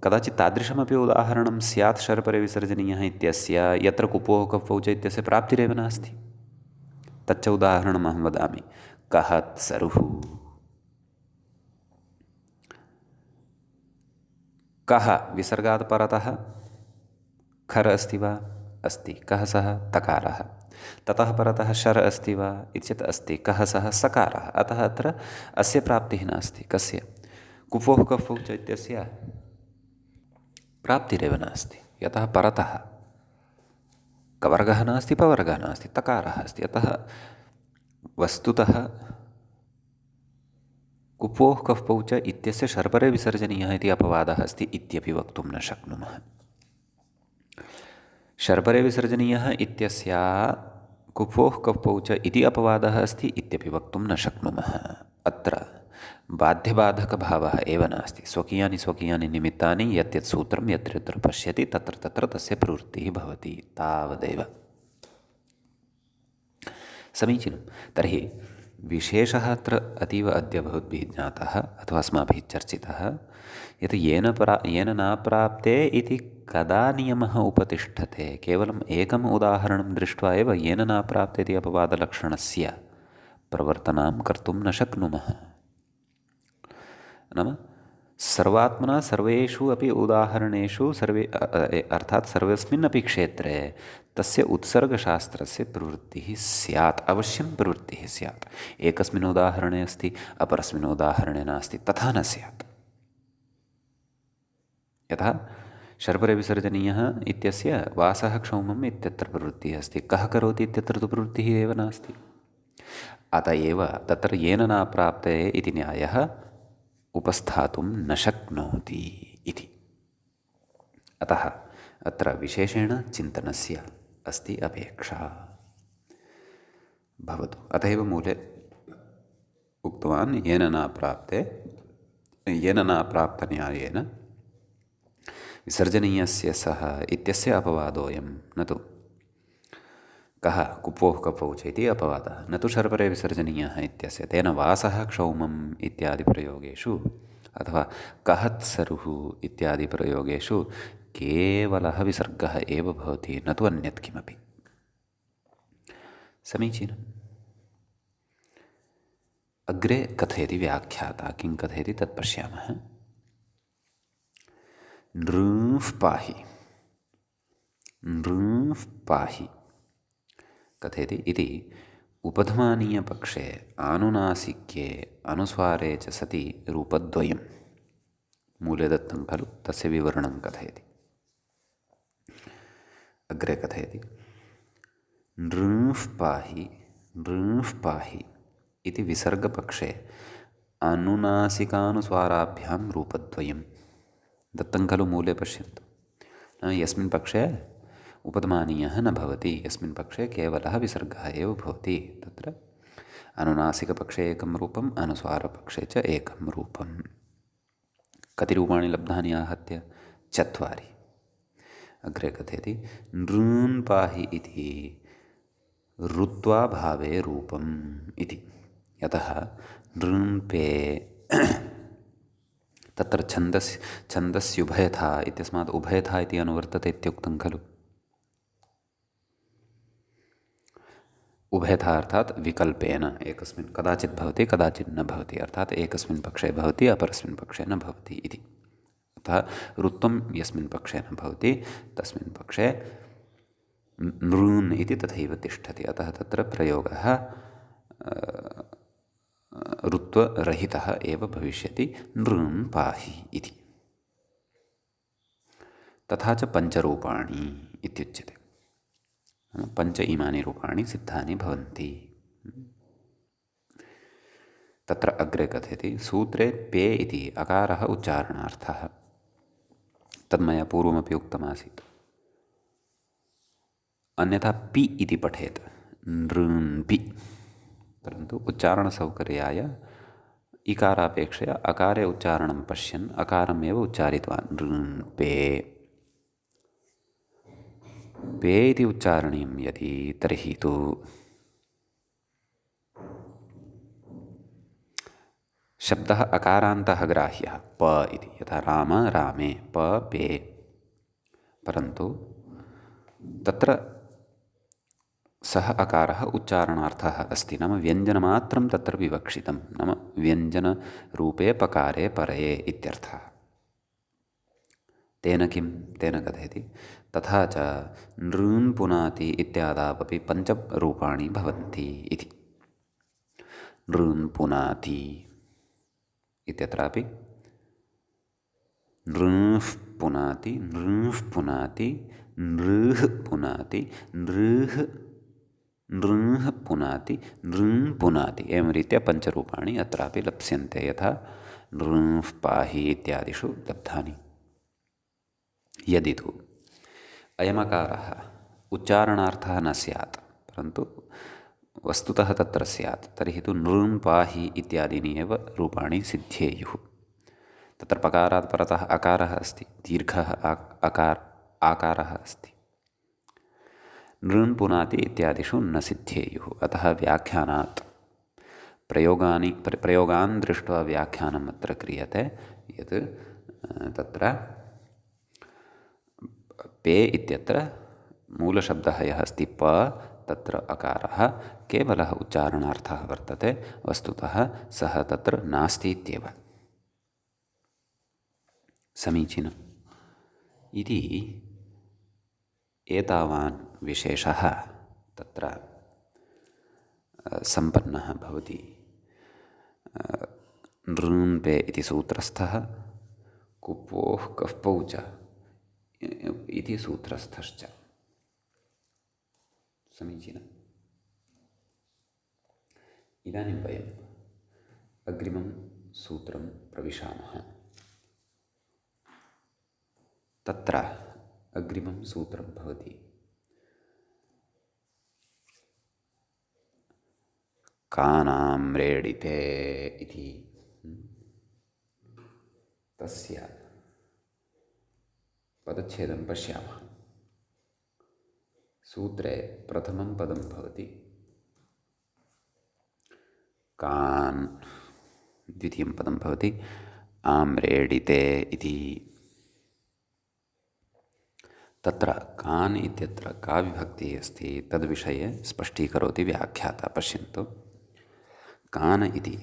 कदाचित् तादृशमपि उदाहरणं स्यात् शर्परे विसर्जनीयः इत्यस्य, यत्र कुपोः कः पौच इत्यस्य प्राप्तिरेव नास्ति। तच्च उदाहरणम् अहं वदामि। कः सरुः। कः विसर्गात् परतः खर अस्ति वा? अस्ति। कः सः? तकारः। ततः परतः शर अस्ति वा? इत्येतत् अस्ति। कः सः? सकारः। अतः अत्र अस्य प्राप्तिः नास्ति। कस्य? कुपोः कः पौच इत्यस्य प्राप्तिरेव नास्ति। यतः परतः कवर्गः नास्ति, पवर्गः नास्ति, तकारः अस्ति। अतः वस्तुतः कुपोः कः पौच इत्यस्य शर्परे विसर्जनीयः इति अपवादः अस्ति इत्यपि वक्तुं न शक्नुमः। शर्परे विसर्जनीयः इत्यस्य कुपोः कः पौच इति अपवादः अस्ति इत्यपि वक्तुं न शक्नुमः। अत्र बाध्यबाधकभावः एव नास्ति। स्वकीयानि निमित्तानि यत् सूत्रं यत्र यत्र पश्यति तत्र तत्र तस्य प्रवृत्तिः भवति, तावदेव। समीचीनं। तर्हि विशेषः अत्र अतीव अद्य भवद्भिः ज्ञातः अथवा अस्माभिः चर्चितः यत् येन न प्राप्ते इति कदा नियमः उपतिष्ठते। केवलम् एकम् उदाहरणं दृष्ट्वा एव येन न प्राप्ते इति अपवादलक्षणस्य प्रवर्तनं कर्तुं न शक्नुमः। नाम सर्वात्मना सर्वेषु अपि उदाहरणेषु अर्थात् सर्वस्मिन्नपि क्षेत्रे तस्य उत्सर्गशास्त्रस्य प्रवृत्तिः स्यात्, अवश्यं प्रवृत्तिः स्यात्। एकस्मिन् उदाहरणे अस्ति, अपरस्मिन् उदाहरणे नास्ति, तथा न स्यात्। यथा शर्परे विसर्जनीयः इत्यस्य वासः क्षौमम् इत्यत्र प्रवृत्तिः अस्ति, कः करोति इत्यत्र तु प्रवृत्तिः एव नास्ति। अत एव तत्र येन न प्राप्ते इति न्यायः उपस्थातुं न शक्नोति इति। अतः अत्र विशेषेण चिन्तनस्य अस्ति अपेक्षा। भवतु। अतः एव मूले उक्तवान् येन न प्राप्तन्यायेन विसर्जनीयस्य सः इत्यस्य अपवादोऽयं, न तु कः कुपोः कः पौच इति अपवादः, न तु शर्परे विसर्जनीयः इत्यस्य। तेन वासः क्षौमम् इत्यादिप्रयोगेषु अथवा कहत्सरुः इत्यादिप्रयोगेषु केवलः विसर्गः एव भवति, न तु अन्यत् किमपि। समीचीनम्। अग्रे कथयति व्याख्याता। किं कथयति तत् पश्यामः। नृः पाहि। नृः पाहि कथयति इति उपधमानीयपक्षे आनुनासिक्ये अनुस्वारे च सति रूपद्वयं मूले दत्तं खलु, तस्य विवरणं कथयति। अग्रे कथयति नृः पाहि इति विसर्गपक्षे अनुनासिकानुस्वाराभ्यां रूपद्वयं दत्तं खलु मूले। पश्यन्तु, यस्मिन् पक्षे उपधमानीयः न भवति, यस्मिन् पक्षे केवलः विसर्गः एव भवति, तत्र अनुनासिकपक्षे एकं रूपम्, अनुस्वारपक्षे च एकं रूपम्। कति रूपाणि लब्धानि आहत्य? 4। अग्रे कथयति नृन् पाहि इति ऋत्वा भावे रूपम् इति। यतः नृन् पे तत्र छन्दस्युभयथा इत्यस्मात् उभयथा इति अनुवर्तते इत्युक्तं खलु। उभयथा अर्थात् विकल्पेन, एकस्मिन् कदाचित् भवति कदाचित् न भवति, अर्थात् एकस्मिन् पक्षे भवति अपरस्मिन् पक्षे न भवति इति। अतः ऋत्वं यस्मिन् पक्षे न भवति तस्मिन् पक्षे नृन् इति तथैव तिष्ठति। अतः तत्र प्रयोगः ऋत्वरहितः एव भविष्यति, नृन् पाहि इति। तथा च 5 रूपाणि इत्युच्यते। पञ्च इमानि रूपाणि सिद्धानि भवन्ति। तत्र अग्रे कथयति सूत्रे पे इति अकारः उच्चारणार्थः। तन्मया पूर्वमपि उक्तमासीत्। अन्यथा पि इति पठेत् नृन्पि, परन्तु उच्चारणसौकर्याय इकारापेक्षया अकारे उच्चारणं पश्यन् अकारमेव उच्चारितवान् नृन्पे। पे इति उच्चारणीयं यदि तर्हि तु शब्दः अकारान्तः ग्राह्यः प इति, यथा राम रामे प पे। परन्तु तत्र सः अकारः उच्चारणार्थः अस्ति, नाम व्यञ्जनमात्रं तत्र विवक्षितं, नाम व्यञ्जनरूपे पकारे परये इत्यर्थः। तेन किं? तेन कथयति तथा च नृन् पुनाति इत्यादावपि पञ्चरूपाणि भवन्ति इति। नृन् पुनाति इत्यत्रापि नृः पुनाति नृः पुनाति नृः पुनाति नृः नृः पुनाति नृन् पुनाति, एवं रीत्या पञ्चरूपाणि अत्रापि लप्स्यन्ते, यथा नृः पाहि इत्यादिषु लब्धानि। यदि तु अयमकारः उच्चारणार्थः न स्यात्, परन्तु वस्तुतः तत्र स्यात्, तर्हि तु नृन् पाहि इत्यादीनि एव रूपाणि सिद्ध्येयुः। तत्र पकारात् परतः अकारः अस्ति, दीर्घः आकारः अस्ति। नृन् पुनाति इत्यादिषु न सिद्ध्येयुः। अतः व्याख्यानात् प्रयोगान् दृष्ट्वा व्याख्यानम् अत्र क्रियते यत् तत्र पे इत्यत्र मूलशब्दः यः अस्ति प, तत्र अकारः केवलः उच्चारणार्थः वर्तते, वस्तुतः सः तत्र नास्ति इत्येव। समीचीनम् इति एतावान् विशेषः तत्र सम्पन्नः भवति नृन् पे इति सूत्रस्थः, कुप्वोः कफ्पौ च इति सूत्रस्थश्च। समीचीनम्। इदानीं वयम् अग्रिमं सूत्रं प्रविशामः। तत्र अग्रिमं सूत्रं भवति कानां रेडिते इति। तस्य पदच्छेदं पश्यामः। सूत्रे प्रथमं पदं भवति कान्, द्वितीयं पदं भवति आम्रेडिते इति। तत्र कान् इत्यत्र का विभक्तिः अस्ति तद्विषये स्पष्टीकरोति व्याख्याता। पश्यन्तु, कान् इति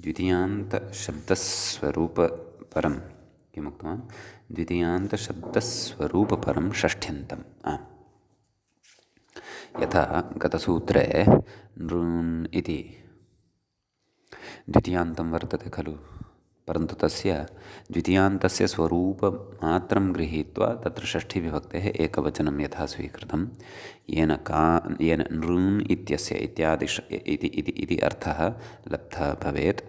द्वितीयान्तशब्दस्वरूपपरं किमुक्तवान्? द्वितीयान्तशब्दस्वरूपपरं षष्ठ्यन्तम्। यथा गतसूत्रे नृन् इति द्वितीयान्तं वर्तते खलु, परन्तु तस्य द्वितीयान्तस्य स्वरूपमात्रं गृहीत्वा तत्र षष्ठीविभक्तेः एकवचनं यथा स्वीकृतं, येन नृन् इत्यस्य इति अर्थः लब्धः भवेत्,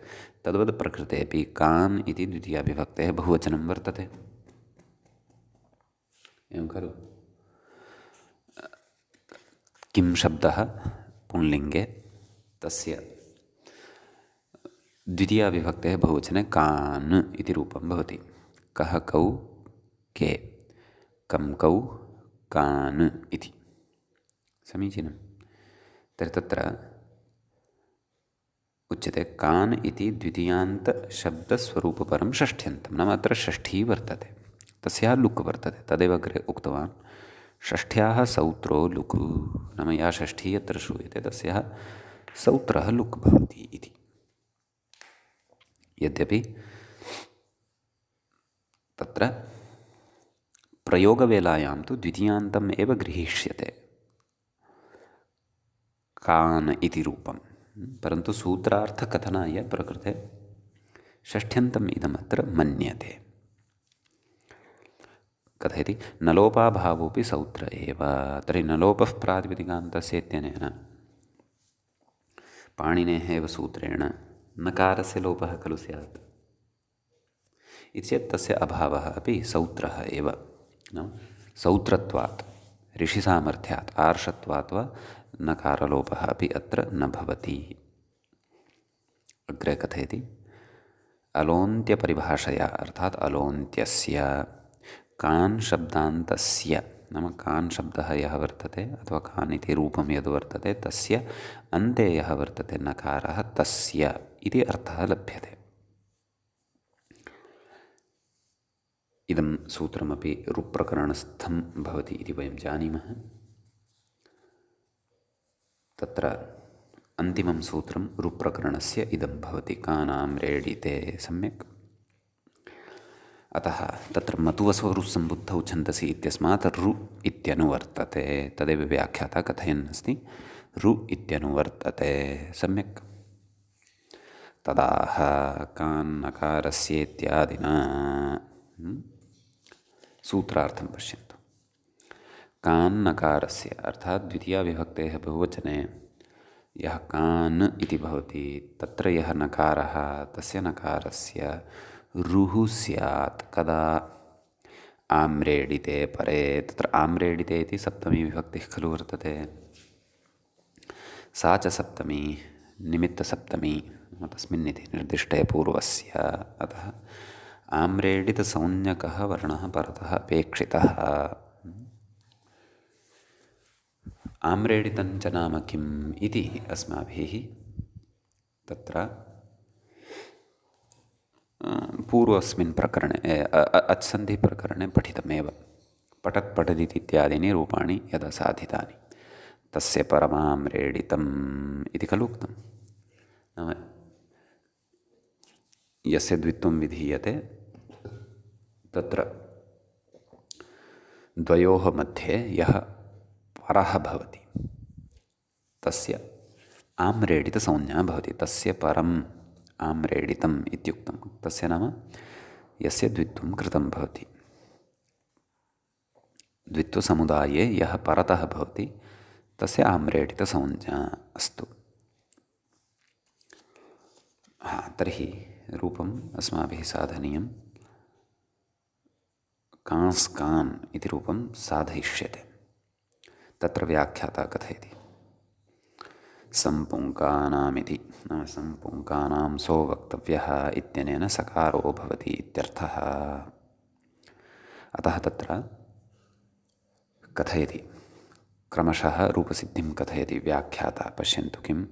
तद्वत् प्रकृतेपि कान् इति द्वितीयाविभक्तेः बहुवचनं वर्तते। एवं खलु? किं शब्दः पुंलिङ्गे, तस्य द्वितीयाविभक्तेः बहुवचने कान् इति रूपं भवति। कः कौ के, कं कौ कान् इति। समीचीनं। तर्हि तत्र उच्यते कान् इति द्वितीयान्तशब्दस्वरूपपरं षष्ठ्यन्तं, नाम अत्र षष्ठी वर्तते, तस्याः लुक् वर्तते। तदेव अग्रे उक्तवान्, षष्ठ्याः सौत्रो लुक्, नाम या षष्ठी यत्र श्रूयते तस्याः सौत्रः लुक् भवति इति। यद्यपि तत्र प्रयोगवेलायां तु द्वितीयान्तम् एव गृहीष्यते कान् इति रूपं, परन्तु सूत्रार्थकथनाय प्रकृते षष्ठ्यन्तम् इदमत्र मन्यते। कथयति नलोपाभावोऽपि सौत्र एव। तर्हि नलोपः प्रातिपदिकान्तस्य इत्यनेन पाणिनेः एव सूत्रेण नकारस्य लोपः खलु स्यात् इति चेत् तस्य अभावः अपि सौत्रः एव। नाम सौत्रत्वात् ऋषिसामर्थ्यात् आर्षत्वात् वा नकारलोपः अपि अत्र न भवति। अग्रे कथयति अलोन्त्यपरिभाषया अर्थात् अलोन्त्यस्य कान् शब्दान्तस्य नाम कान् शब्दः यः वर्तते अथवा कान् इति रूपं यद् वर्तते तस्य अन्ते यः वर्तते नकारः तस्य इति अर्थः लभ्यते। इदं सूत्रमपि ऋप्रकरणस्थं भवति इति वयं जानीमः। तत्र अन्तिमं सूत्रं ऋप्रकरणस्य इदं भवति कानां रेडिते। सम्यक्। अतः तत्र मतुवसोरुसम्बुद्धौ छन्दसि इत्यस्मात् ऋ इत्यनुवर्तते। तदेव व्याख्याता कथयन् अस्ति ऋ इत्यनुवर्तते। सम्यक्। तदाह कान्नकारस्येत्यादिना सूत्रार्थं पश्यन्तु। कान्नकारस्य अर्थात् द्वितीयाविभक्तेः बहुवचने यः कान् इति भवति तत्र यः नकारः तस्य नकारस्य रुः स्यात् कदा आम्रेडिते परे। तत्र आम्रेडिते इति सप्तमी विभक्तिः खलु वर्तते। सा च सप्तमी निमित्तसप्तमी तस्मिन् इति निर्दिष्टे पूर्वस्य। अतः आम्रेडितसंज्ञकः वर्णः परतः अपेक्षितः। आम्रेडितञ्च नाम किम् इति अस्माभिः तत्र पूर्वस्मिन् प्रकरणे अच्सन्धिप्रकरणे पठितमेव। पठत् पठदिति इत्यादीनि रूपाणि यदा साधितानि तस्य परमाम्रेडितम् इति खलु उक्तं। नाम यस्य द्वित्वं विधीयते तत्र द्वयोः मध्ये यः परः भवति तस्य आम्रेडितसंज्ञा भवति। तस्य परम् आम्रेडितम् इत्युक्तं तस्य नाम यस्य द्वित्वं कृतं भवति। द्वित्वसमुदाये यः परतः भवति तस्य आम्रेडितसंज्ञा अस्तु। तर्हि रूपम् अस्माभिः साधनीयं। कांस्कान् इति रूपं साधयिष्यते। तत्र व्याख्याता कथयति सम्पुङ्कानामिति नाम सम्पुङ्कानां सो वक्तव्यः इत्यनेन सकारो भवति इत्यर्थः। अतः तत्र कथयति क्रमशः रूपसिद्धिं कथयति व्याख्याता। पश्यन्तु किम्।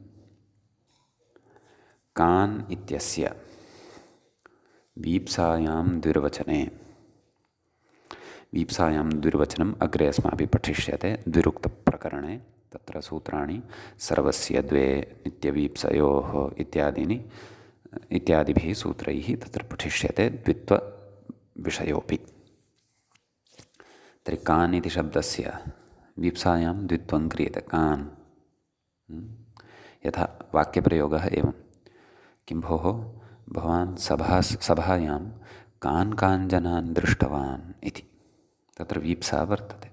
कान् इत्यस्य वीप्सायां द्विर्वचने वीप्सायां द्विर्वचनम् अग्रे अस्माभिः पठिष्यते द्विरुक्तप्रकरणे। तत्र सूत्राणि सर्वस्य द्वे नित्यवीप्सयोः इत्यादिभिः सूत्रैः तत्र पठिष्यते द्वित्वविषयोऽपि। तर्हि कान् इति शब्दस्य वीप्सायां द्वित्वं क्रियते कान्। यथा वाक्यप्रयोगः एवं किं भोः भवान् सभायां कान् काञ्जनान् दृष्टवान् इति। तत्र वीप्सा वर्तते।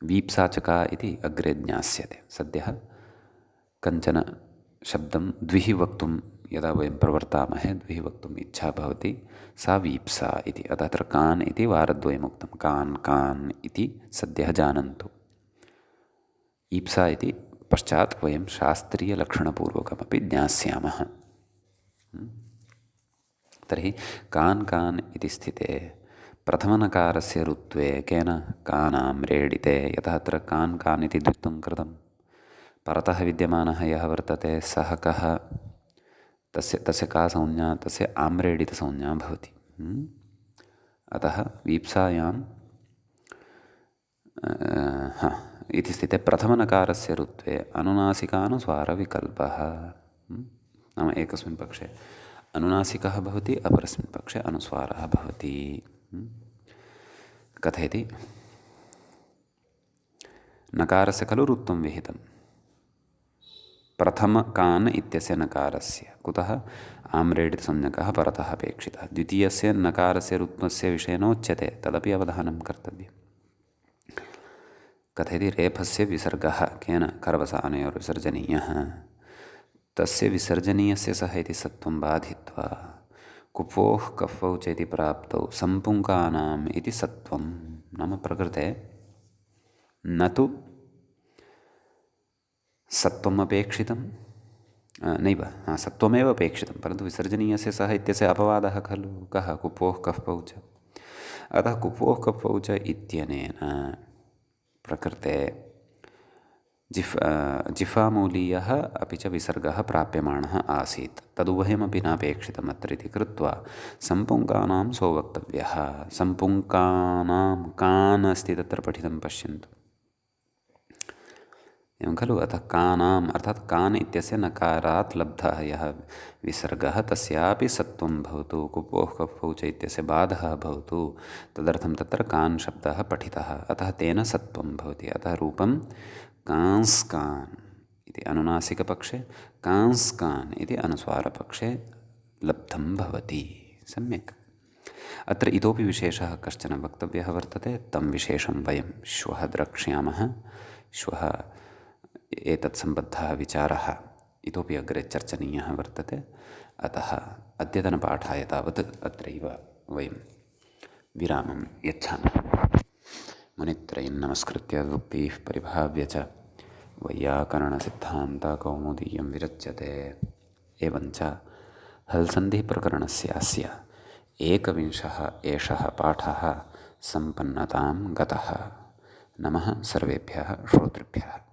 वीप्सा च का इति अग्रे ज्ञास्यते। सद्यः कञ्चन शब्दं द्विः वक्तुं यदा वयं प्रवर्तामहे द्विः वक्तुम् इच्छा भवति सा वीप्सा इति। अतः अत्र कान् इति वारद्वयमुक्तं। कान् कान् इति सद्यः जानन्तु। ईप्सा इति पश्चात् वयं शास्त्रीयलक्षणपूर्वकमपि ज्ञास्यामः। तर्हि कान् कान् इति स्थिते प्रथमनकारस्य ऋत्वे केन कानां रेडिते। यतः अत्र कान् कान् इति द्वित्वं कृतं। परतः विद्यमानः यः वर्तते सः कः तस्य का संज्ञा तस्य आम्रेडितसंज्ञा भवति। अतः वीप्सायां इति स्थिते प्रथमनकारस्य ऋत्वे अनुनासिकानुस्वारविकल्पः। नाम एकस्मिन् पक्षे अनुनासिकः भवति अपरस्मिन् पक्षे अनुस्वारः भवति। कथयति नकारस्य खलु ऋत्वं विहितं प्रथमकान् इत्यस्य नकारस्य कुतः आम्रेडितसंज्ञकः परतः अपेक्षितः। द्वितीयस्य नकारस्य रुत्वस्य विषये नोच्यते, तदपि अवधानं कर्तव्यम्। कथयति रेफस्य विसर्गः केन करवसानयोर्विसर्जनीयः, तस्य विसर्जनीयस्य सः इति सत्वं बाधित्वा कुपोः कफौ च इति प्राप्तौ सम्पुङ्कानाम् इति सत्वं, नाम प्रकृते न तु सत्वम् अपेक्षितं, नैव सत्वमेव अपेक्षितं, परन्तु विसर्जनीयस्य सः इत्यस्य अपवादः खलु, कः, कुपोः कफौ च। अतः कुपोः कफौ च इत्यनेन प्रकृते जिह्वामूलीयः अपि च विसर्गः प्राप्यमाणः आसीत्, तदुभयमपि नापेक्षितम् अत्र इति कृत्वा सम्पुङ्कानां सो वक्तव्यः। सम्पुङ्कानां कान् अस्ति तत्र पठितं पश्यन्तु, एवं खलु। अतः कानाम् अर्थात् कान् इत्यस्य नकारात् लब्धः यः विसर्गः तस्यापि सत्वं भवतु, कुपोः कफौ च इत्यस्य बाधः भवतु, तदर्थं तत्र कान् शब्दः पठितः, अतः तेन सत्वं भवति। अतः रूपं कांस्कान् इति अनुनासिकपक्षे, कांस्कान् इति अनुस्वारपक्षे लब्धं भवति। सम्यक्। अत्र इतोपि विशेषः कश्चन वक्तव्यः वर्तते, तं विशेषं वयं श्वः द्रक्ष्यामः। श्वः एतत् सम्बद्धः विचारः इतोपि अग्रे चर्चनीयः वर्तते। अतः अद्यतनपाठाय तावत् अत्रैव वयं विरामं यच्छामः। मुनित्रयं नमस्कृत्य उक्तिः परिभाव्य च वैयाकरणसिद्धान्तकौमुदीयं विरच्यते। एवञ्च हल्सन्धिप्रकरणस्य अस्य 21 एषः पाठः सम्पन्नतां गतः। नमः सर्वेभ्यः श्रोतृभ्यः।